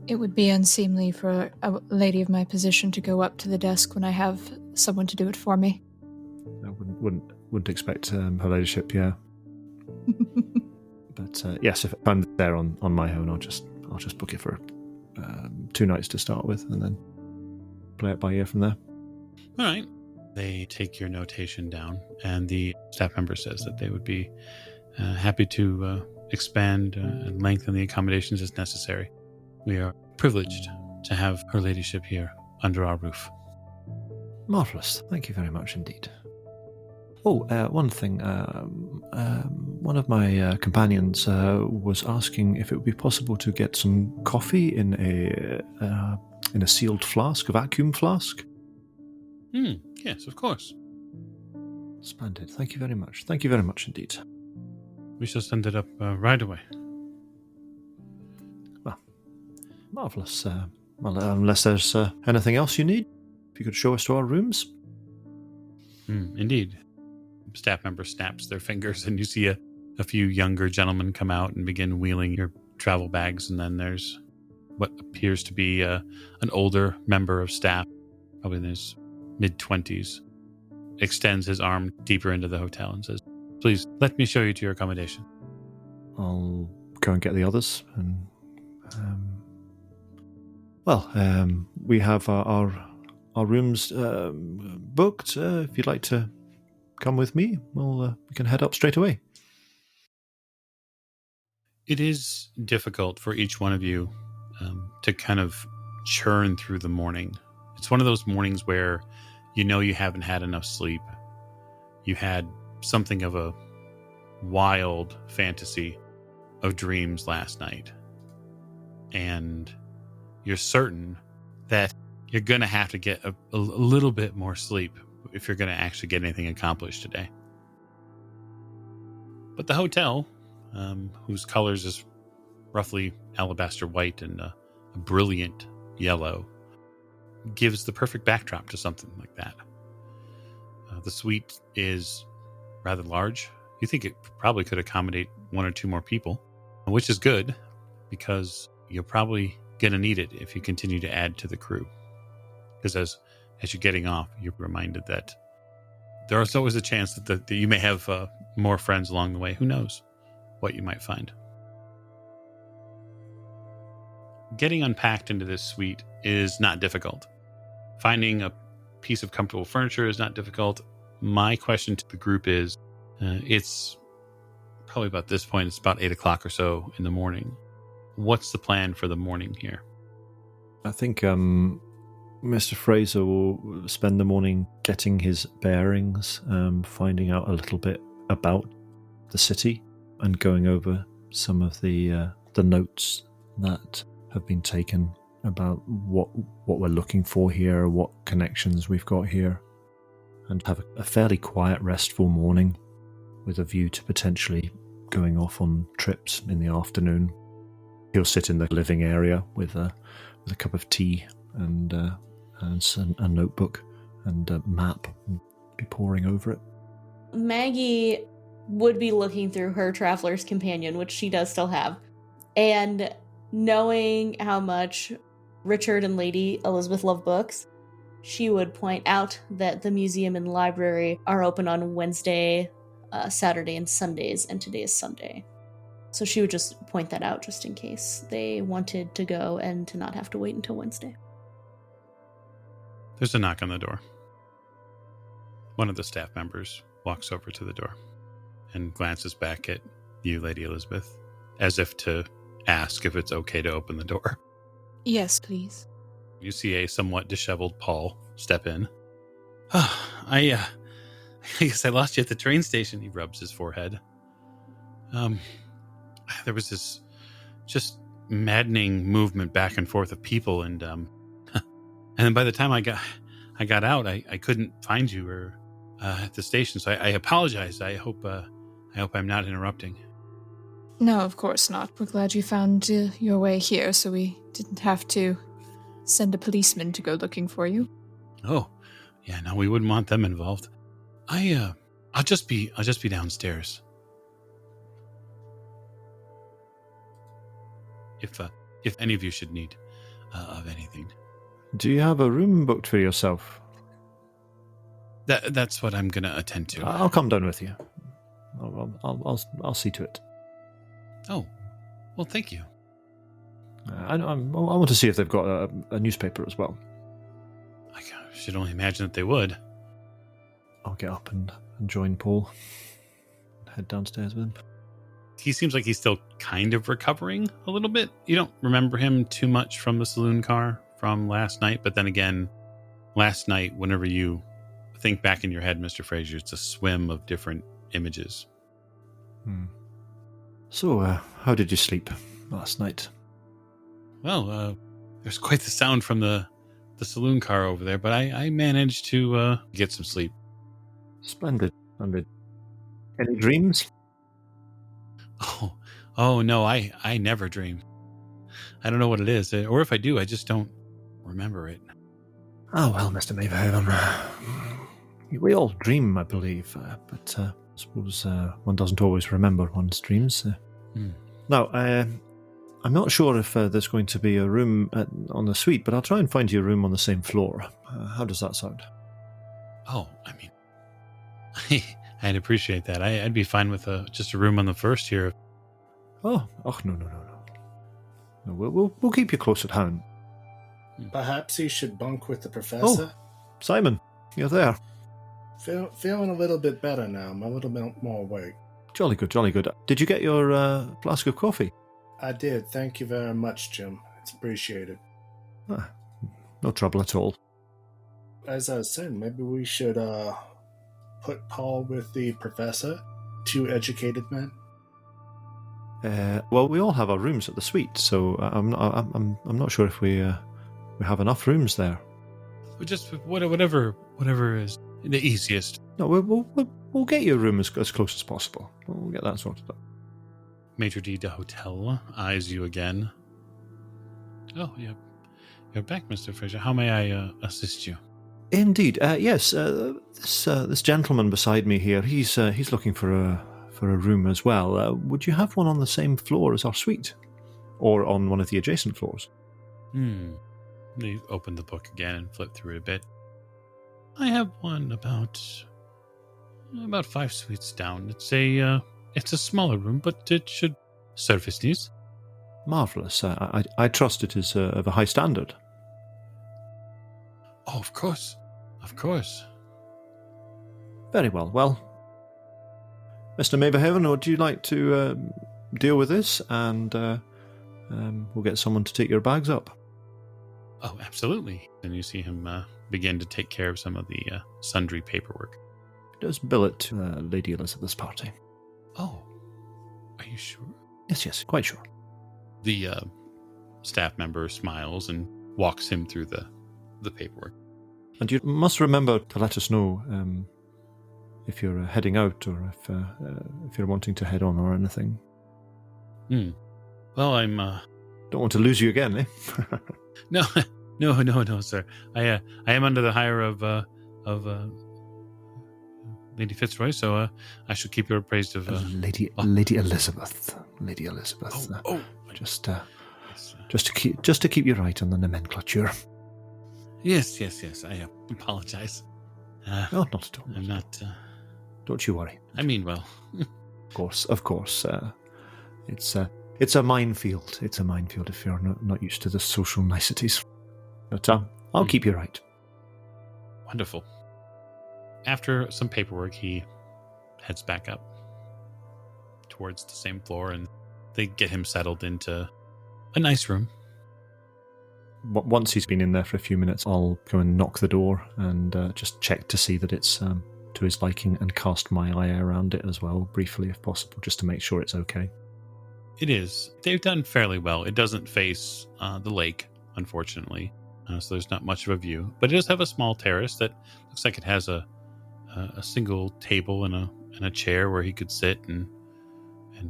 It would be unseemly for a lady of my position to go up to the desk when I have someone to do it for me. I wouldn't expect her ladyship, yeah. But yes, if I'm there on my own, I'll just book it for 2 nights to start with, and then play it by ear from there. All right. They take your notation down, and the staff member says that they would be happy to expand and lengthen the accommodations as necessary. We are privileged to have her ladyship here under our roof. Marvellous. Thank you very much indeed. Oh, one thing. One of my companions was asking if it would be possible to get some coffee in a sealed flask, a vacuum flask. Yes, of course. Splendid. Thank you very much. Thank you very much indeed. We shall send it up right away. Well, marvellous. Well, unless there's anything else you need, if you could show us to our rooms. Indeed. Staff member snaps their fingers, and you see a few younger gentlemen come out and begin wheeling your travel bags, and then there's what appears to be an older member of staff, probably in his mid-20s, extends his arm deeper into the hotel and says, "Please, let me show you to your accommodation." I'll go and get the others. And we have our rooms booked. If you'd like to come with me, we can head up straight away. It is difficult for each one of you to kind of churn through the morning. It's one of those mornings where you know you haven't had enough sleep. You had something of a wild fantasy of dreams last night. And you're certain that you're going to have to get a little bit more sleep if you're going to actually get anything accomplished today. But the hotel, whose colors is roughly alabaster white and a brilliant yellow, gives the perfect backdrop to something like that. The suite is rather large. You think it probably could accommodate 1 or 2 more people, which is good because you're probably going to need it if you continue to add to the crew. Because as you're getting off, you're reminded that there is always a chance that you may have more friends along the way. Who knows what you might find. Getting unpacked into this suite is not difficult. Finding a piece of comfortable furniture is not difficult. My question to the group is, it's probably about this point, it's about 8 o'clock or so in the morning. What's the plan for the morning here? I think Mr. Fraser will spend the morning getting his bearings, finding out a little bit about the city and going over some of the notes that have been taken about what we're looking for here, what connections we've got here, and have a fairly quiet, restful morning with a view to potentially going off on trips in the afternoon. He'll sit in the living area with a cup of tea and a notebook and a map and be poring over it. Maggie would be looking through her Traveler's Companion, which she does still have, and knowing how much Richard and Lady Elizabeth love books, she would point out that the museum and library are open on Wednesday, Saturday, and Sundays, and today is Sunday. So she would just point that out just in case they wanted to go and to not have to wait until Wednesday. There's a knock on the door. One of the staff members walks over to the door and glances back at you, Lady Elizabeth, as if to ask if it's okay to open the door. Yes, please. You see a somewhat disheveled Paul step in. Oh, I guess I lost you at the train station. He rubs his forehead. There was this just maddening movement back and forth of people, and then by the time I got out, I couldn't find you or at the station. So I apologize. I hope I'm not interrupting. No, of course not. We're glad you found your way here, so we didn't have to send a policeman to go looking for you. Oh, yeah, no, we wouldn't want them involved. I'll just be downstairs. if any of you should need of anything. Do you have a room booked for yourself? That's what I'm going to attend to. I'll come down with you. I'll see to it. Oh, well, thank you. I want to see if they've got a newspaper as well. I should only imagine that they would. I'll get up and join Paul. Head downstairs with him. He seems like he's still kind of recovering a little bit. You don't remember him too much from the saloon car from last night, but then again, last night, whenever you think back in your head, Mr. Fraser, it's a swim of different images. So, how did you sleep last night? Well, there's quite the sound from the saloon car over there, but I managed to get some sleep. Splendid. Any dreams? Oh no, I never dream. I don't know what it is, or if I do, I just don't remember it. Oh, well, Mr. Maverhaven, we all dream, I believe, but I suppose one doesn't always remember one's dreams. Now, I'm not sure if there's going to be a room on the suite, but I'll try and find you a room on the same floor. How does that sound? Oh, I mean, I'd appreciate that. I'd be fine with just a room on the first here. Oh, no. We'll keep you close at hand. Perhaps he should bunk with the professor? Oh, Simon, you're there. Feeling a little bit better now. I'm a little bit more awake. Jolly good. Did you get your flask of coffee? I did. Thank you very much, Jim. It's appreciated. No trouble at all. As I was saying, maybe we should put Paul with the professor. 2 educated men. Well, we all have our rooms at the suite, so I'm not sure if we have enough rooms there. Just whatever is the easiest. No, we'll get you a room as close as possible. We'll get that sorted out. Maitre d' Hotel eyes you again. Oh, yeah. You're back, Mr. Fraser. How may I assist you? Indeed, yes. This gentleman beside me here, he's looking for a room as well. Would you have one on the same floor as our suite, or on one of the adjacent floors? They opened the book again and flipped through it a bit. I have one about 5 suites down. It's a smaller room, but it should serve his needs. Marvellous. I trust it is of a high standard. Oh, of course. Very well. Well, Mr. Maverhaven, would you like to deal with this, and we'll get someone to take your bags up? Oh, absolutely. And you see him begin to take care of some of the sundry paperwork. He does bill it to Lady Elizabeth's party. Oh, are you sure? Yes, quite sure. The staff member smiles and walks him through the paperwork. And you must remember to let us know if you're heading out, or if you're wanting to head on or anything. Well, I'm don't want to lose you again, eh? No, sir. I am under the hire of Lady Fitzroy, so I shall keep you appraised of Lady Elizabeth. Lady Elizabeth. Just to keep you right on the nomenclature. Yes. I apologize. No, not at all. I'm not. Don't you worry. I mean, well. Of course. It's a minefield. It's a minefield if you're not used to the social niceties. But I'll keep you right. Wonderful. After some paperwork, he heads back up towards the same floor, and they get him settled into a nice room. Once he's been in there for a few minutes, I'll go and knock the door and just check to see that it's to his liking, and cast my eye around it as well, briefly if possible, just to make sure it's okay. It is. They've done fairly well. It doesn't face the lake, unfortunately, so there's not much of a view. But it does have a small terrace that looks like it has a single table and a chair where he could sit and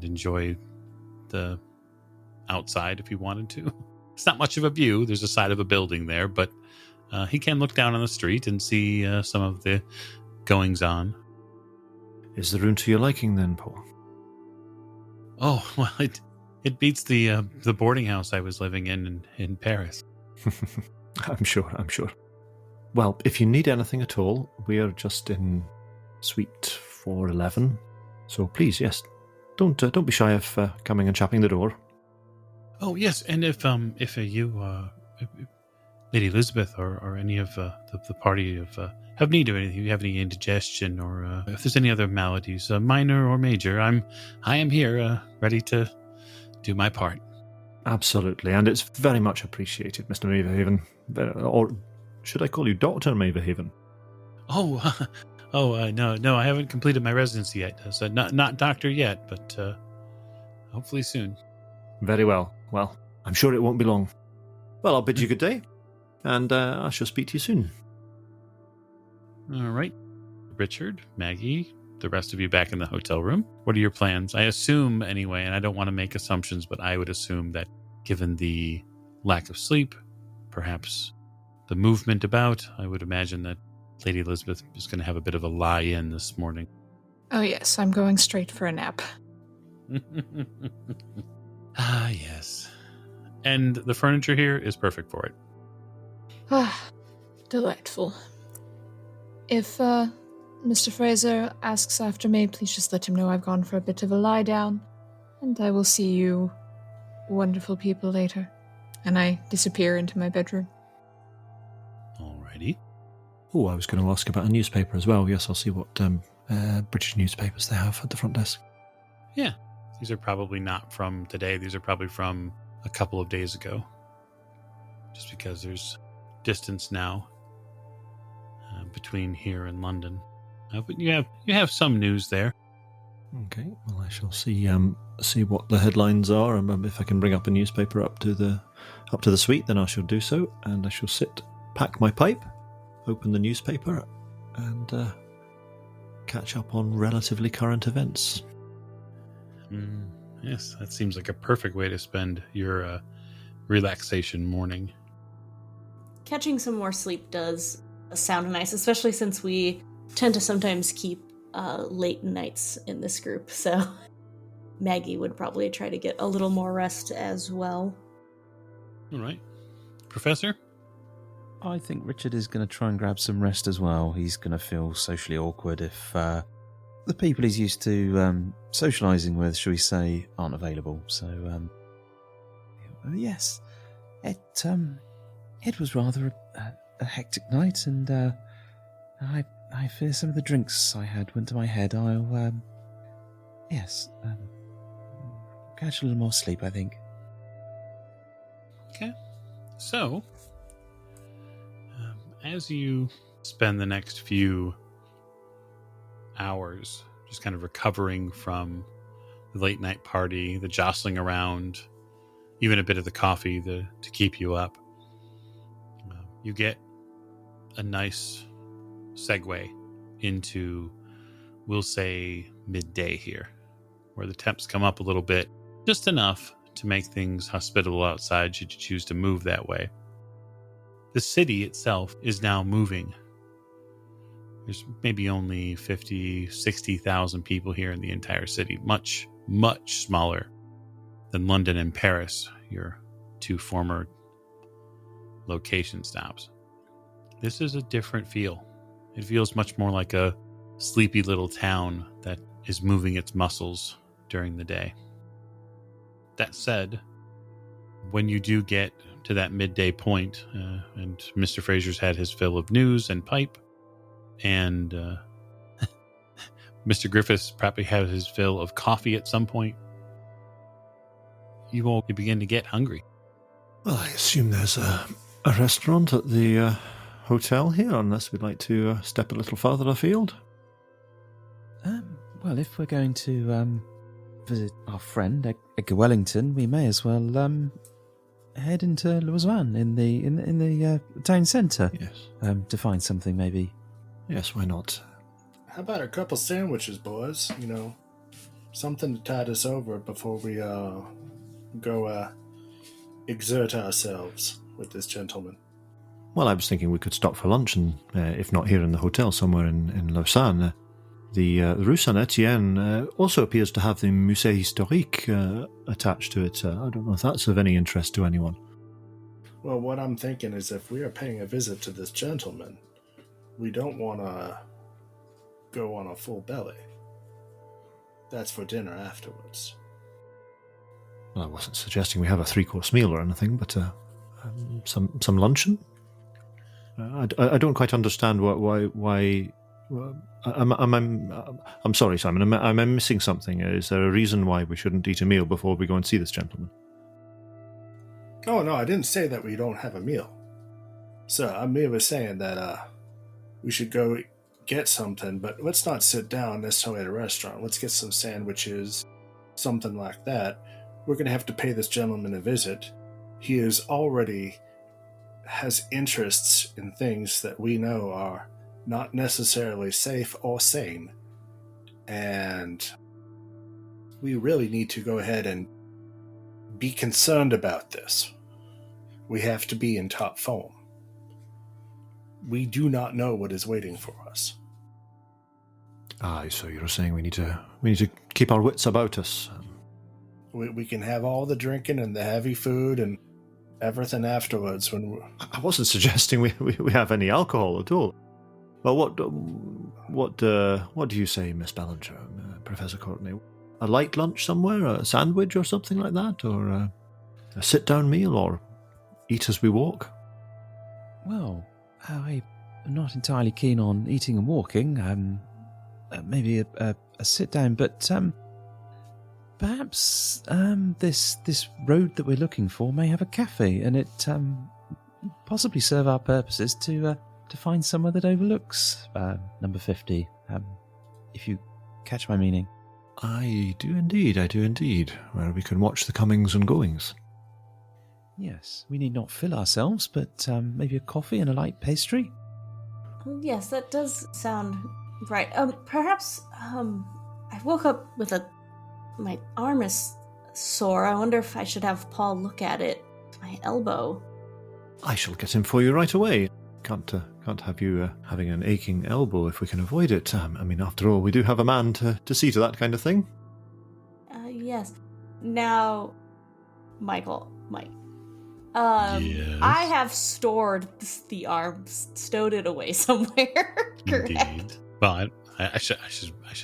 enjoy the outside if he wanted to. It's not much of a view. There's a side of a building there, but he can look down on the street and see some of the goings on. Is the room to your liking then, Paul? Oh, well, It beats the boarding house I was living in Paris. I'm sure. Well, if you need anything at all, we are just in suite 411. So please, yes, don't be shy of coming and chapping the door. Oh yes, and if you, Lady Elizabeth, or any of the party have need of anything, you have any indigestion, or if there's any other maladies, minor or major, I am here, ready to do my part. Absolutely, and it's very much appreciated, Mr. Maverhaven. Or should I call you Dr. Maverhaven? No, I haven't completed my residency yet, so not doctor yet, but hopefully soon. Very well. Well, I'm sure it won't be long. Well, I'll bid you good day, and I shall speak to you soon. All right. Richard, Maggie, the rest of you back in the hotel room. What are your plans? I assume, anyway, and I don't want to make assumptions, but I would assume that given the lack of sleep, perhaps the movement about, I would imagine that Lady Elizabeth is going to have a bit of a lie-in this morning. Oh yes, I'm going straight for a nap. Ah, yes. And the furniture here is perfect for it. Ah, delightful. If Mr. Fraser asks after me, please just let him know I've gone for a bit of a lie down, and I will see you wonderful people later. And I disappear into my bedroom. Alrighty. Oh, I was going to ask about a newspaper as well. Yes, I'll see what British newspapers they have at the front desk. Yeah. These are probably not from today. These are probably from a couple of days ago. Just because there's distance now between here and London. But you have some news there. Okay, well, I shall see what the headlines are, and if I can bring up a newspaper up to the suite, then I shall do so, and I shall sit, pack my pipe, open the newspaper, and catch up on relatively current events. Yes, that seems like a perfect way to spend your relaxation morning. Catching some more sleep does sound nice, especially since we tend to sometimes keep late nights in this group, so Maggie would probably try to get a little more rest as well. All right. Professor? I think Richard is going to try and grab some rest as well. He's going to feel socially awkward if the people he's used to socialising with, shall we say, aren't available. So, yes, it was rather a hectic night, and I fear some of the drinks I had went to my head. I'll catch a little more sleep, I think. Okay. So, as you spend the next few hours just kind of recovering from the late night party, the jostling around, even a bit of the coffee to keep you up, you get a nice segue into, we'll say, midday here, where the temps come up a little bit, just enough to make things hospitable outside should you choose to move that way. The city itself is now moving. There's maybe only 50, 60,000 people here in the entire city, much, much smaller than London and Paris, your two former location stops. This is a different feel. It feels much more like a sleepy little town that is moving its muscles during the day. That said, when you do get to that midday point, and Mr. Fraser's had his fill of news and pipe, and Mr. Griffiths probably had his fill of coffee at some point, you all begin to get hungry. Well, I assume there's a restaurant at the hotel here, unless we'd like to step a little farther afield. Well, if we're going to visit our friend Edgar Wellington, we may as well head into Lausanne in the town centre. Yes. To find something, maybe. Yes, why not? How about a couple sandwiches, boys? You know, something to tide us over before we go exert ourselves with this gentleman. Well, I was thinking we could stop for lunch, and if not here in the hotel, somewhere in Lausanne. The Rue Saint-Etienne also appears to have the Musée Historique attached to it. I don't know if that's of any interest to anyone. Well, what I'm thinking is if we are paying a visit to this gentleman, we don't want to go on a full belly. That's for dinner afterwards. Well, I wasn't suggesting we have a 3-course meal or anything, but some luncheon? I don't quite understand why I'm sorry, Simon. Am I missing something? Is there a reason why we shouldn't eat a meal before we go and see this gentleman? Oh, no, I didn't say that we don't have a meal. Sir, I'm merely saying that we should go get something, but let's not sit down necessarily at a restaurant. Let's get some sandwiches, something like that. We're going to have to pay this gentleman a visit. He is already has interests in things that we know are not necessarily safe or sane. And we really need to go ahead and be concerned about this. We have to be in top form. We do not know what is waiting for us. Aye, so you're saying we need to keep our wits about us. We can have all the drinking and the heavy food and everything afterwards. I wasn't suggesting we have any alcohol at all. Well, what do you say, Miss Ballinger, Professor Courtney? A light lunch somewhere, a sandwich or something like that, or a sit-down meal, or eat as we walk? Well, I'm not entirely keen on eating and walking. Maybe a sit-down, but perhaps this road that we're looking for may have a cafe, and it possibly serve our purposes to find somewhere that overlooks number 50. If you catch my meaning. I do indeed, where we can watch the comings and goings. Yes, we need not fill ourselves, but maybe a coffee and a light pastry. Yes, that does sound right. Perhaps I woke up with my arm is sore. I wonder if I should have Paul look at it. My elbow. I shall get him for you right away. Can't have you having an aching elbow if we can avoid it. I mean, after all, we do have a man to see to that kind of thing. Yes. Now, Mike. Yes. I have stored the arm, stowed it away somewhere. Correct? Indeed. Well, I should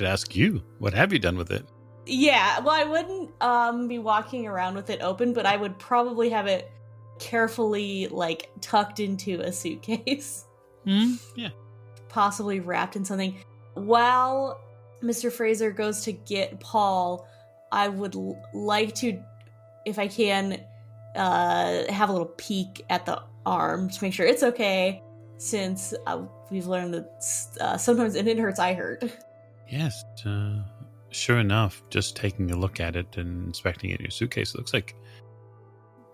ask you. What have you done with it? Yeah. Well, I wouldn't be walking around with it open, but I would probably have it carefully, tucked into a suitcase. Yeah. Possibly wrapped in something. While Mr. Fraser goes to get Paul, I would like to, if I can, have a little peek at the arm to make sure it's okay, since we've learned that sometimes it hurts, I hurt. Yes. Sure enough, just taking a look at it and inspecting it in your suitcase, it looks like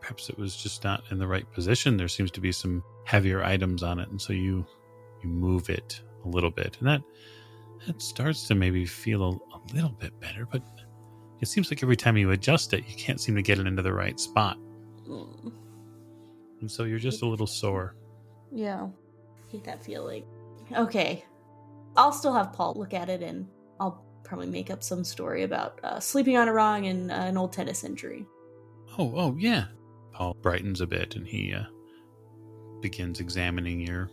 perhaps it was just not in the right position. There seems to be some heavier items on it, and so you move it a little bit, and that starts to maybe feel a little bit better, but it seems like every time you adjust it, you can't seem to get it into the right spot. And so you're just a little sore. Yeah. Hate that feeling. Okay. I'll still have Paul look at it, and I'll probably make up some story about sleeping on a rung and an old tennis injury. Oh, yeah. Paul brightens a bit, and he begins examining your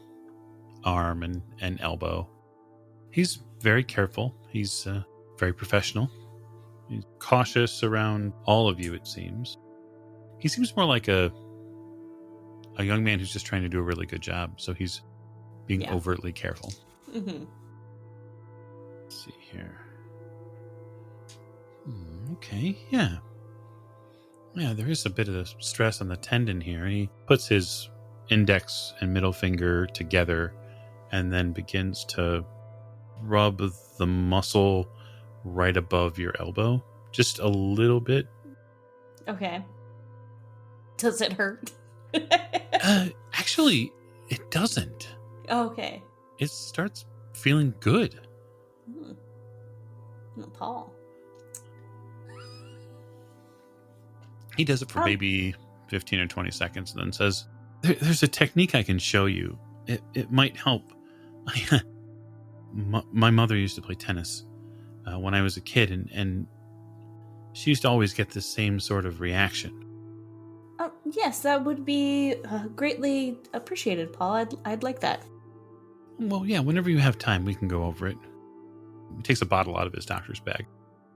arm and elbow. He's very careful. He's very professional. He's cautious around all of you, it seems. He seems more like a young man who's just trying to do a really good job, so he's being overtly careful. Mm-hmm. Let's see here. Okay, yeah. Yeah, there is a bit of stress on the tendon here. He puts his index and middle finger together and then begins to rub the muscle right above your elbow. Just a little bit. Okay. Does it hurt? Actually, it doesn't. Okay. It starts feeling good. Paul. He does it for maybe 15 or 20 seconds and then says, there's a technique I can show you. It might help. my mother used to play tennis when I was a kid, and she used to always get the same sort of reaction. Yes, that would be greatly appreciated, Paul. I'd like that. Well, yeah, whenever you have time, we can go over it. He takes a bottle out of his doctor's bag.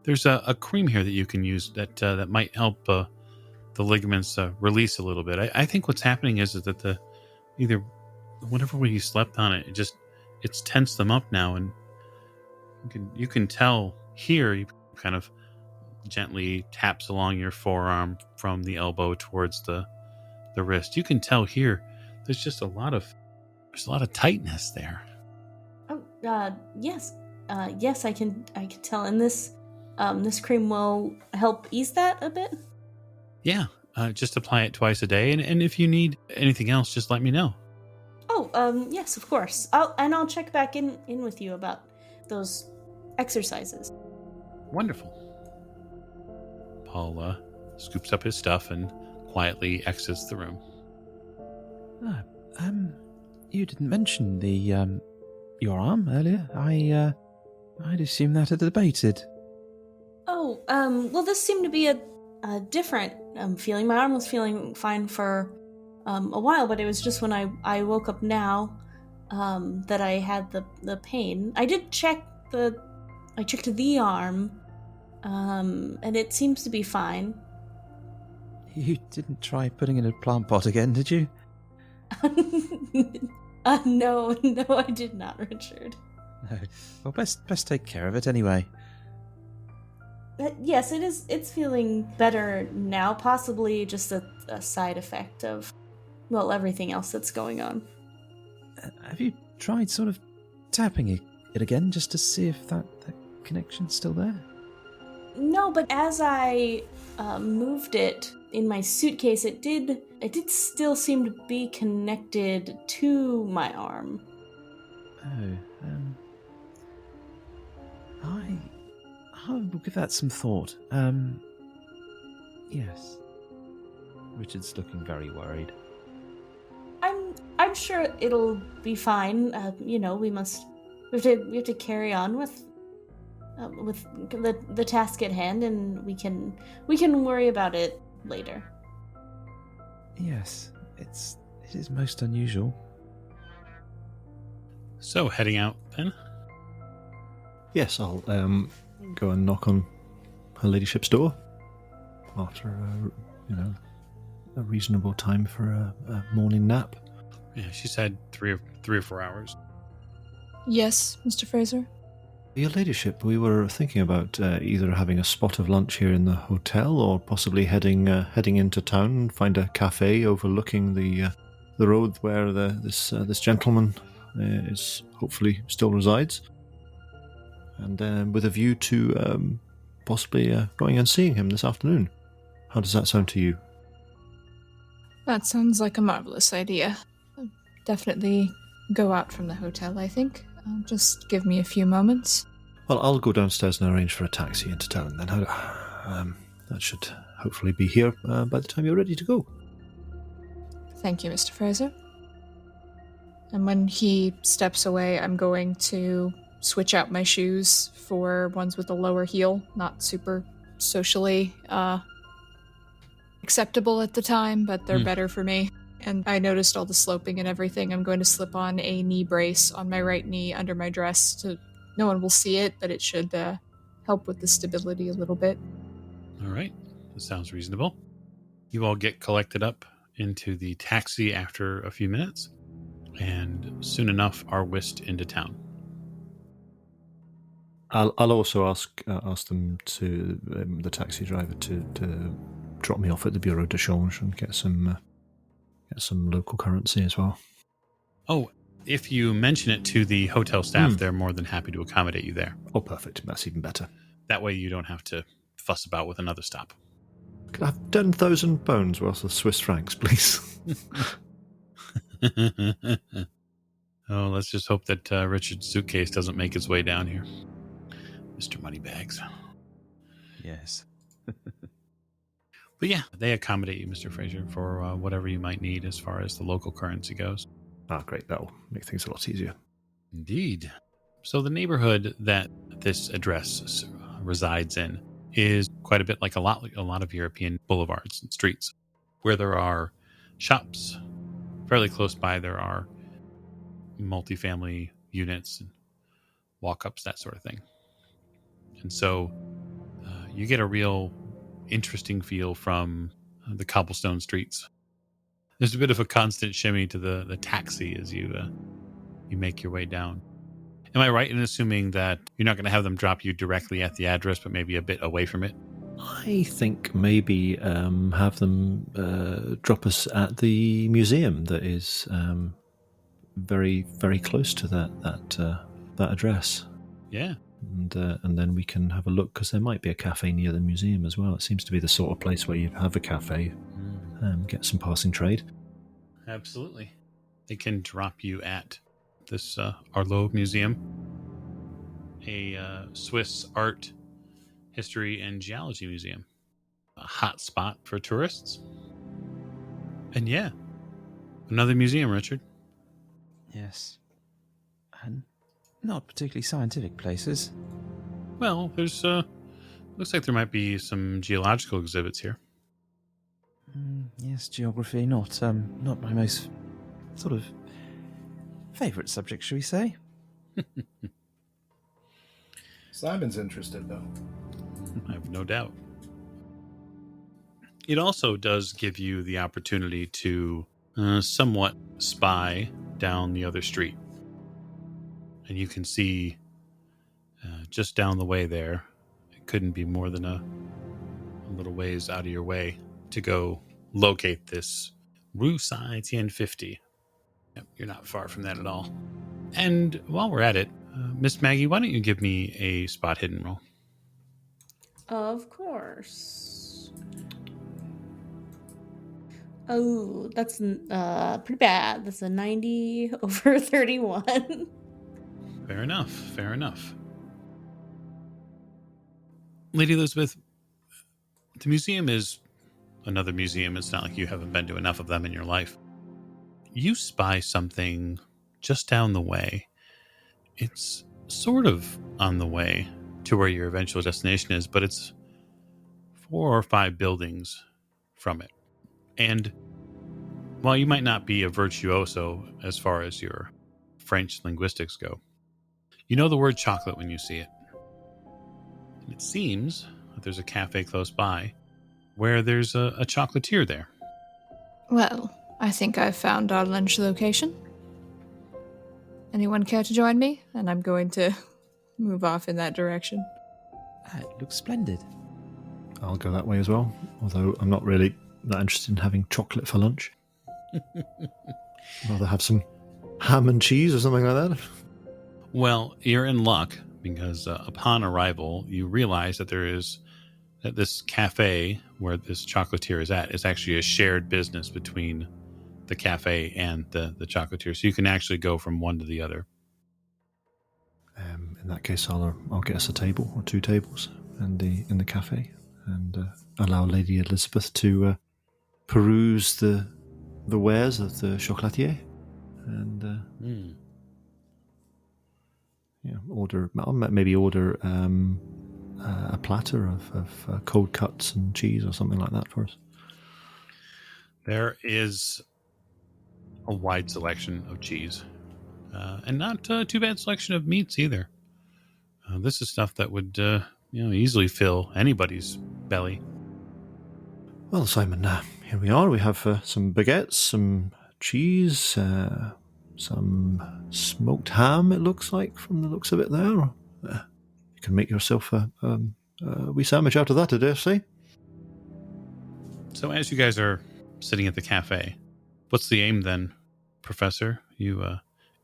There's a cream here that you can use that might help the ligaments release a little bit. I think what's happening is that either whenever you slept on it, it's tensed them up now, and you can tell here. You kind of gently taps along your forearm from the elbow towards the wrist. You can tell here there's just a lot of tightness there. Oh, yes. Yes, I can tell. And this cream will help ease that a bit? Yeah, just apply it twice a day, and if you need anything else, just let me know. Oh, yes, of course. I'll check back in with you about those exercises. Wonderful. Paul scoops up his stuff and quietly exits the room. You didn't mention your arm earlier. I'd assumed that had abated. Oh, well, this seemed to be a different feeling. My arm was feeling fine for a while, but it was just when I woke up now that I had the pain. I did check I checked the arm, and it seems to be fine. You didn't try putting in a plant pot again, did you? No, I did not, Richard. No. Well, best take care of it anyway. Yes, it is. It's feeling better now. Possibly just a side effect of, well, everything else that's going on. Have you tried sort of tapping it again just to see if that connection's still there? No, but as I moved it in my suitcase, it did still seem to be connected to my arm. Oh, I will give that some thought. Yes. Richard's looking very worried. I'm sure it'll be fine. We have to carry on with the task at hand, and we can worry about it later. Yes, it is most unusual. So, heading out then? Yes, I'll go and knock on her ladyship's door after a reasonable time for a morning nap. Yeah, she said 3 or 4 hours. Yes, Mr. Fraser? Your ladyship, we were thinking about either having a spot of lunch here in the hotel, or possibly heading into town and find a cafe overlooking the road where this gentleman is hopefully still resides, and with a view to possibly going and seeing him this afternoon. How does that sound to you? That sounds like a marvelous idea. Definitely go out from the hotel, I think. Just give me a few moments. Well, I'll go downstairs and arrange for a taxi into town then. That should hopefully be here by the time you're ready to go. Thank you, Mr. Fraser. And when he steps away, I'm going to switch out my shoes for ones with a lower heel, not super socially acceptable at the time, but they're better for me. And I noticed all the sloping and everything. I'm going to slip on a knee brace on my right knee under my dress. No one will see it, but it should help with the stability a little bit. All right, that sounds reasonable. You all get collected up into the taxi after a few minutes, and soon enough are whisked into town. I'll also ask them to the taxi driver to drop me off at the Bureau de Change and get some local currency as well. Oh, if you mention it to the hotel staff, they're more than happy to accommodate you there. Oh, perfect. That's even better. That way you don't have to fuss about with another stop. Could I have £10,000 worth of Swiss francs, please? Oh, let's just hope that Richard's suitcase doesn't make its way down here. Mr. Moneybags. Yes. But yeah, they accommodate you, Mr. Fraser, for whatever you might need as far as the local currency goes. Ah, great. That'll make things a lot easier. Indeed. So the neighborhood that this address resides in is quite a bit like a lot of European boulevards and streets, where there are shops. Fairly close by, there are multifamily units and walk-ups, that sort of thing. And so you get a real interesting feel from the cobblestone streets. There's a bit of a constant shimmy to the taxi as you make your way down. Am I right in assuming that you're not going to have them drop you directly at the address, but maybe a bit away from it? I think maybe have them drop us at the museum that is very, very close to that address. Yeah. And then we can have a look, because there might be a cafe near the museum as well. It seems to be the sort of place where you'd have a cafe, get some passing trade. Absolutely. They can drop you at this Arlo Museum, a Swiss art, history, and geology museum. A hot spot for tourists. And yeah, another museum, Richard. Yes. And not particularly scientific places. Well, there's looks like there might be some geological exhibits here. Yes, geography, not my most sort of favourite subject, shall we say? Simon's interested, though. I have no doubt. It also does give you the opportunity to somewhat spy down the other street. And you can see just down the way there, it couldn't be more than a little ways out of your way to go locate this Rue Saint-Étienne 50. Yep, you're not far from that at all. And while we're at it, Miss Maggie, why don't you give me a spot hidden roll? Of course. Oh, that's pretty bad. That's a 90 over 31. Fair enough. Fair enough. Lady Elizabeth, the museum is another museum. It's not like you haven't been to enough of them in your life. You spy something just down the way. It's sort of on the way to where your eventual destination is, but it's 4 or 5 buildings from it. And while you might not be a virtuoso as far as your French linguistics go, you know the word chocolate when you see it. And it seems that there's a cafe close by where there's a chocolatier there. Well, I think I've found our lunch location. Anyone care to join me? And I'm going to move off in that direction. It looks splendid. I'll go that way as well, although I'm not really that interested in having chocolate for lunch. Rather have some ham and cheese or something like that. Well, you're in luck because upon arrival, you realize that that this cafe where this chocolatier is at is actually a shared business between the cafe and the chocolatier. So you can actually go from one to the other. In that case, I'll get us a table or 2 tables in the cafe and allow Lady Elizabeth to peruse the wares of the chocolatier and order a platter of cold cuts and cheese or something like that for us. There is a wide selection of cheese, and not too bad selection of meats either. This is stuff that would easily fill anybody's belly. Well, Simon, here we are. We have some baguettes, some cheese, some smoked ham, it looks like, from the looks of it there. You can make yourself a wee sandwich out of that, I dare say. So as you guys are sitting at the cafe, what's the aim then, Professor? You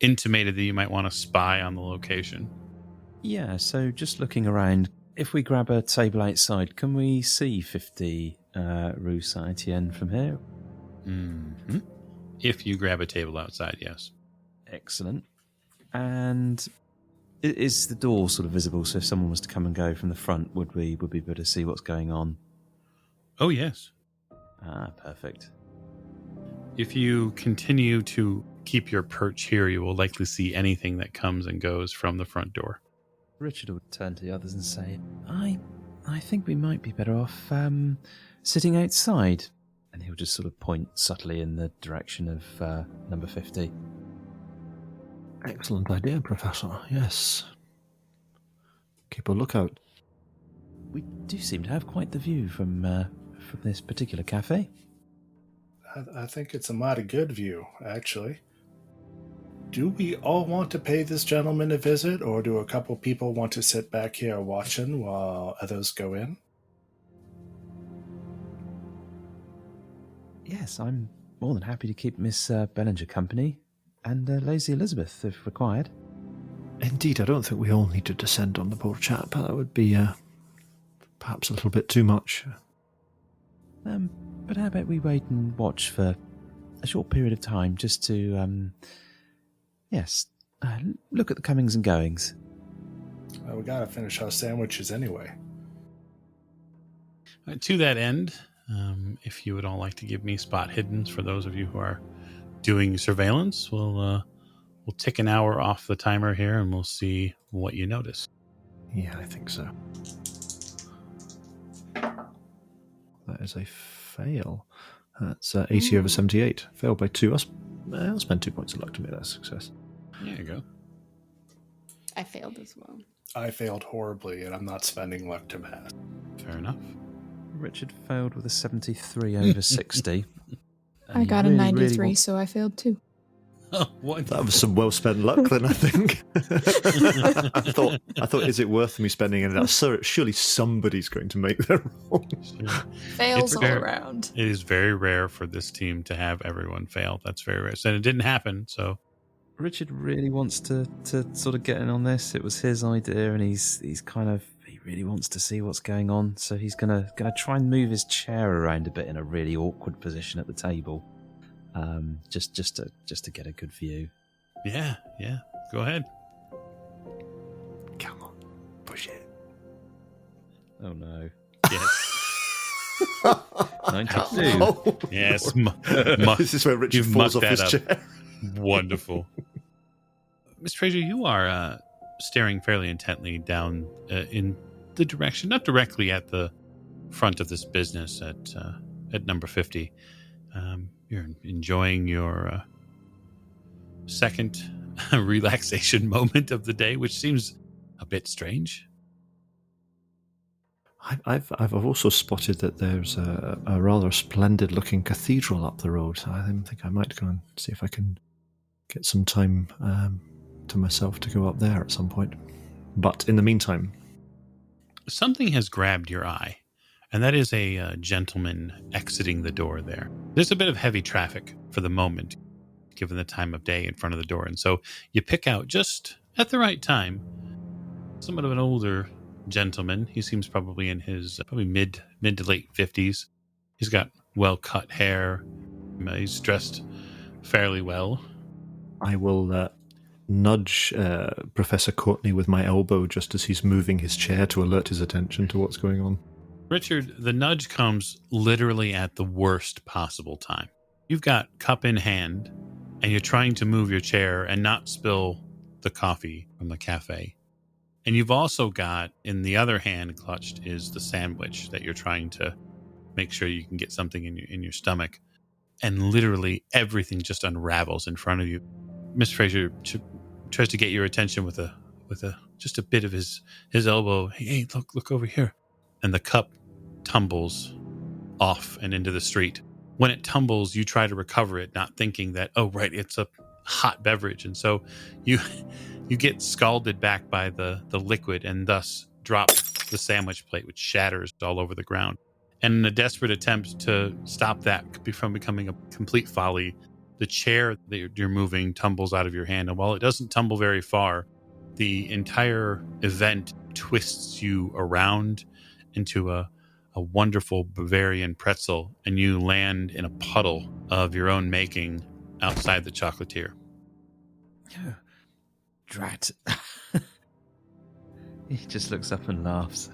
intimated that you might want to spy on the location. Yeah, so just looking around, if we grab a table outside, can we see 50 Rue Saint-Étienne from here? Mm-hmm. If you grab a table outside, yes. Excellent. And is the door sort of visible? So if someone was to come and go from the front, would we be able to see what's going on? Oh, yes. Perfect. If you continue to keep your perch here, you will likely see anything that comes and goes from the front door. Richard would turn to the others and say, I think we might be better off sitting outside. And he'll just sort of point subtly in the direction of number 50. Excellent idea, Professor. Yes. Keep a lookout. We do seem to have quite the view from this particular cafe. I think it's a mighty good view, actually. Do we all want to pay this gentleman a visit, or do a couple people want to sit back here watching while others go in? Yes, I'm more than happy to keep Miss Bellinger company, and Lazy Elizabeth if required. Indeed, I don't think we all need to descend on the poor chap. That would be perhaps a little bit too much. But how about we wait and watch for a short period of time just to, look at the comings and goings. Well, we gotta finish our sandwiches anyway. To that end, if you would all like to give me spot hiddens for those of you who are doing surveillance, we'll tick an hour off the timer here and we'll see what you notice. Yeah, I think so. That is a fail. That's 80 over 78. Failed by 2. I'll spend 2 points of luck to make that a success. There you go. I failed as well. I failed horribly, and I'm not spending luck to pass. Fair enough. Richard failed with a 73 over 60. I got a 93, so I failed too. Oh, what? That was some well-spent luck, then, I think. I thought, is it worth me spending it out? Sir, surely somebody's going to make their roll. Fails all around. It is very rare for this team to have everyone fail. That's very rare. And it didn't happen, so... Richard really wants to sort of get in on this. It was his idea, and he really wants to see what's going on. So he's gonna try and move his chair around a bit in a really awkward position at the table, just to get a good view. Yeah. Go ahead. Come on, push it. Oh no! Yes. 92. Oh, Yes. this is where Richard falls off his chair. Wonderful. Miss Fraser, you are staring fairly intently down in the direction, not directly at the front of this business at number 50. You're enjoying your second relaxation moment of the day, which seems a bit strange. I've also spotted that there's a rather splendid-looking cathedral up the road. I think I might go and see if I can get some time to myself to go up there at some point. But in the meantime... Something has grabbed your eye, and that is a gentleman exiting the door there. There's a bit of heavy traffic for the moment, given the time of day in front of the door. And so you pick out just at the right time somewhat of an older gentleman. He seems probably in his mid to late 50s. He's got well-cut hair. He's dressed fairly well. I will nudge Professor Courtney with my elbow just as he's moving his chair to alert his attention to what's going on. Richard, the nudge comes literally at the worst possible time. You've got cup in hand, and you're trying to move your chair and not spill the coffee from the cafe. And you've also got, in the other hand clutched, is the sandwich that you're trying to make sure you can get something in your stomach. And literally everything just unravels in front of you. Miss Fraser tries to get your attention with just a bit of his elbow. Hey, look over here. And the cup tumbles off and into the street. When it tumbles, you try to recover it, not thinking that, oh, right, it's a hot beverage. And so you get scalded back by the liquid and thus drop the sandwich plate, which shatters all over the ground. And in a desperate attempt to stop that from becoming a complete folly, the chair that you're moving tumbles out of your hand. And while it doesn't tumble very far, the entire event twists you around into a wonderful Bavarian pretzel, and you land in a puddle of your own making outside the chocolatier. Drat. He just looks up and laughs.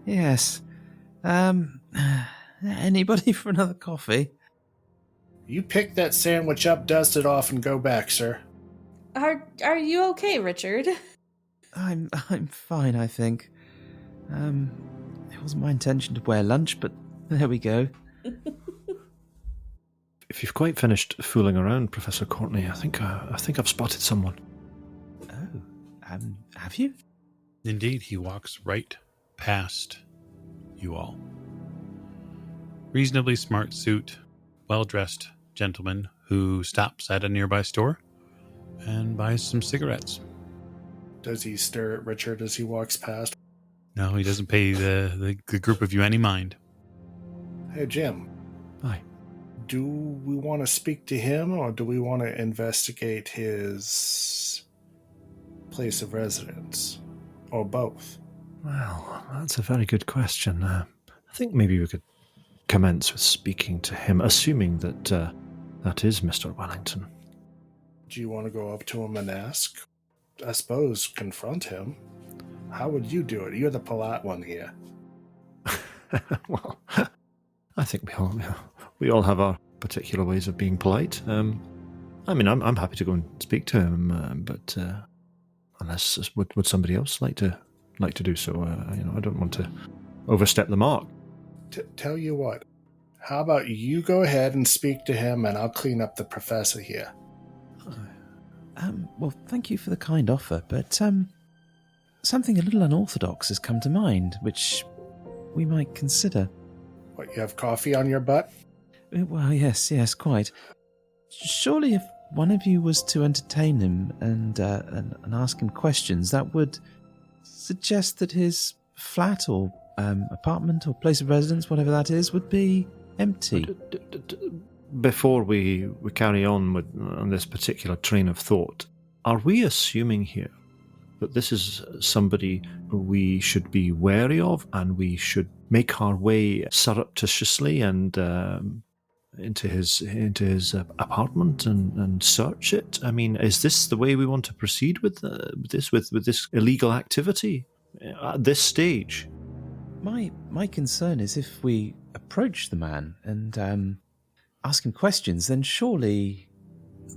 Yes. Anybody for another coffee? You pick that sandwich up, dust it off, and go back, sir. Are you okay, Richard? I'm fine, I think. It wasn't my intention to wear lunch, but there we go. If you've quite finished fooling around, Professor Courtney, I think I've spotted someone. Oh, have you? Indeed, he walks right past you all. Reasonably smart suit, well-dressed gentleman who stops at a nearby store and buys some cigarettes. Does he stare at Richard as he walks past? No, he doesn't pay the group of you any mind. Hey, Jim. Aye. Do we want to speak to him, or do we want to investigate his place of residence? Or both? Well, that's a very good question. I think maybe we could commence with speaking to him, assuming that that is Mr. Wellington. Do you want to go up to him and ask? I suppose confront him. How would you do it? You're the polite one here. Well, I think we all have our particular ways of being polite. I mean, I'm happy to go and speak to him, but unless would somebody else like to do so? I don't want to overstep the mark. Tell you what, how about you go ahead and speak to him, and I'll clean up the professor here. Well, thank you for the kind offer, but something a little unorthodox has come to mind, which we might consider. What, you have coffee on your butt? Well, yes, quite. Surely if one of you was to entertain him and ask him questions, that would suggest that his flat or apartment or place of residence, whatever that is, would be empty. Before we carry on on this particular train of thought, are we assuming here that this is somebody who we should be wary of, and we should make our way surreptitiously and into his apartment and search it? I mean, is this the way we want to proceed with this illegal activity at this stage? My concern is if we approach the man and ask him questions, then surely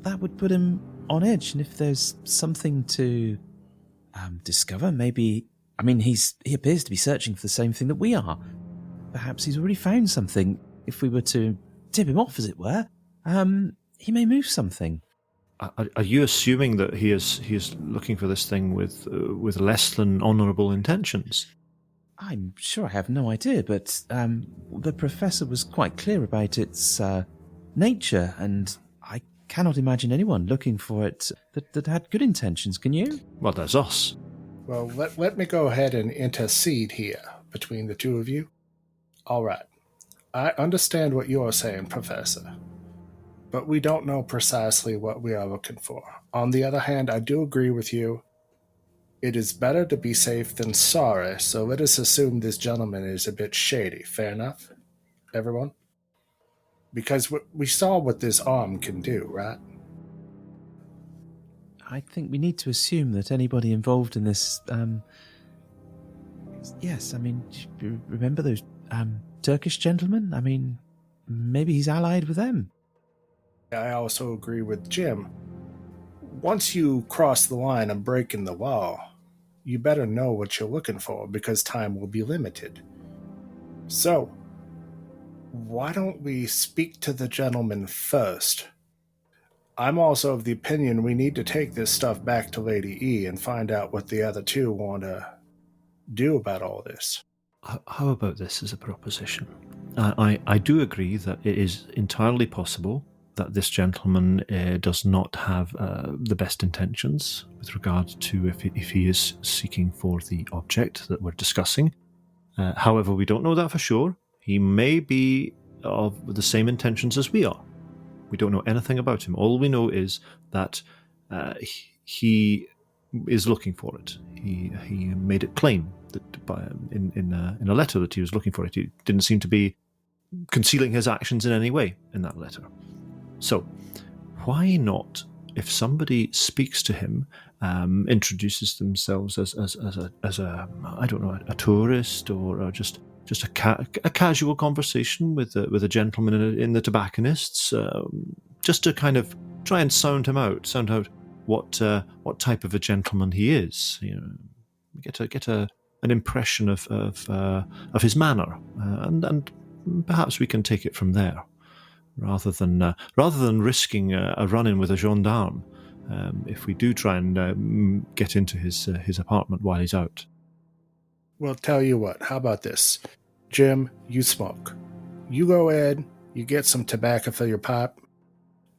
that would put him on edge. And if there's something to discover, maybe, I mean, he appears to be searching for the same thing that we are. Perhaps he's already found something. If we were to tip him off, as it were, he may move something. Are you assuming that he is looking for this thing with less than honourable intentions? I'm sure I have no idea, but the professor was quite clear about its nature, and I cannot imagine anyone looking for it that had good intentions. Can you? Well, there's us. Well, let me go ahead and intercede here between the two of you. All right. I understand what you are saying, Professor, but we don't know precisely what we are looking for. On the other hand, I do agree with you. It is better to be safe than sorry, so let us assume this gentleman is a bit shady. Fair enough, everyone? Because we saw what this arm can do, right? I think we need to assume that anybody involved in this... yes, I mean, do you remember those Turkish gentlemen? I mean, maybe he's allied with them. I also agree with Jim. Once you cross the line and break in the wall, you better know what you're looking for, because time will be limited. So, why don't we speak to the gentleman first? I'm also of the opinion we need to take this stuff back to Lady E and find out what the other two want to do about all this. How about this as a proposition? I do agree that it is entirely possible that this gentleman does not have the best intentions with regard to if he is seeking for the object that we're discussing. However, we don't know that for sure. He may be of the same intentions as we are. We don't know anything about him. All we know is that he is looking for it. He made it plain that in a letter that he was looking for it. He didn't seem to be concealing his actions in any way in that letter. So, why not, if somebody speaks to him, introduces themselves as a I don't know, a tourist, or just just a casual conversation with a gentleman in the tobacconist's, just to kind of try and sound out what type of a gentleman he is. Get an impression of his manner, and perhaps we can take it from there, rather than risking a run-in with a gendarme if we do try and get into his apartment while he's out. Well, tell you what, how about this? Jim, you smoke. You go ahead, you get some tobacco for your pipe.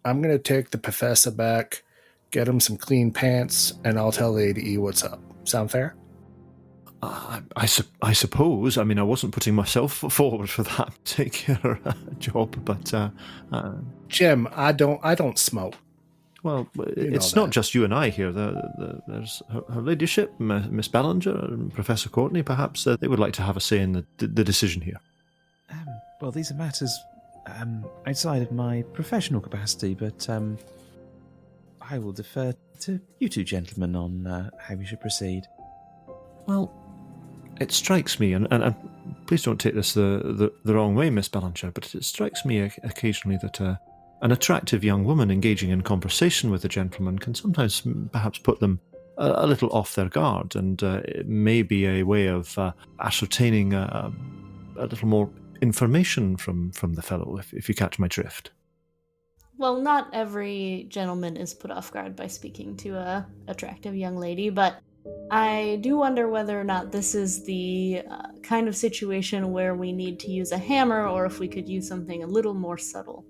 I'm going to take the professor back, get him some clean pants, and I'll tell Lady E what's up. Sound fair? I suppose. I mean, I wasn't putting myself forward for that particular job, but Jim, I don't smoke. Well, it's not just you and I here. There's her ladyship, Miss Ballinger, and Professor Courtney. Perhaps they would like to have a say in the decision here. Well, these are matters outside of my professional capacity, but I will defer to you two gentlemen on how we should proceed. Well, it strikes me, and please don't take this the wrong way, Miss Ballinger, but it strikes me occasionally that an attractive young woman engaging in conversation with a gentleman can sometimes perhaps put them a little off their guard, and it may be a way of ascertaining a little more information from the fellow, if you catch my drift. Well, not every gentleman is put off guard by speaking to a attractive young lady, but I do wonder whether or not this is the kind of situation where we need to use a hammer, or if we could use something a little more subtle.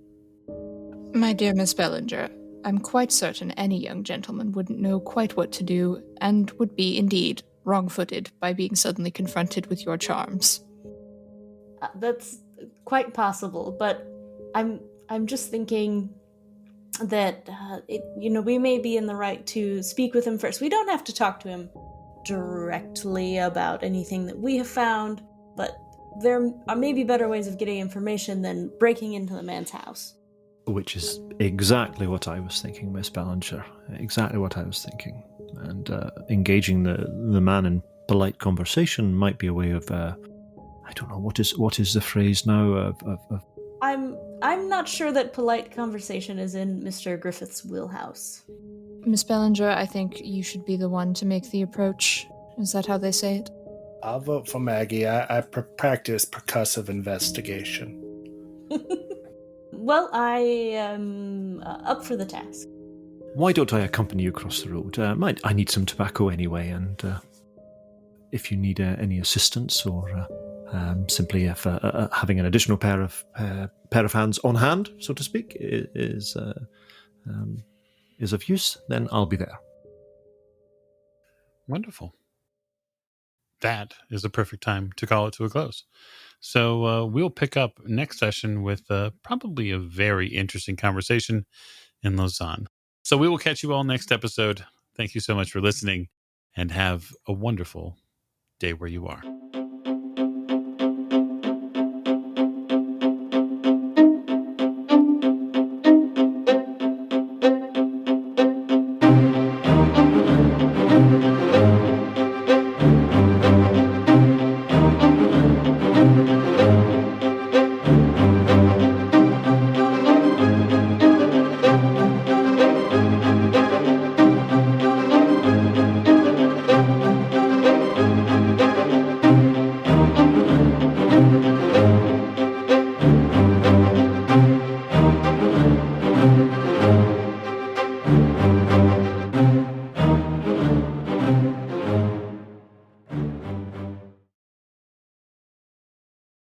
My dear Miss Bellinger, I'm quite certain any young gentleman wouldn't know quite what to do, and would be, indeed, wrong-footed by being suddenly confronted with your charms. That's quite possible, but I'm just thinking that we may be in the right to speak with him first. We don't have to talk to him directly about anything that we have found, but there are maybe better ways of getting information than breaking into the man's house. Which is exactly what I was thinking, Miss Ballinger. Exactly what I was thinking. And engaging the man in polite conversation might be a way of, I don't know, what is the phrase now of I'm not sure that polite conversation is in Mr. Griffith's wheelhouse. Miss Bellinger, I think you should be the one to make the approach. Is that how they say it? I'll vote for Maggie. I practice percussive investigation. Well, I am up for the task. Why don't I accompany you across the road? I need some tobacco anyway, and if you need any assistance or simply if having an additional pair of hands on hand, so to speak, is of use, then I'll be there. Wonderful. That is a perfect time to call it to a close. So we'll pick up next session with probably a very interesting conversation in Lausanne. So we will catch you all next episode. Thank you so much for listening, and have a wonderful day where you are.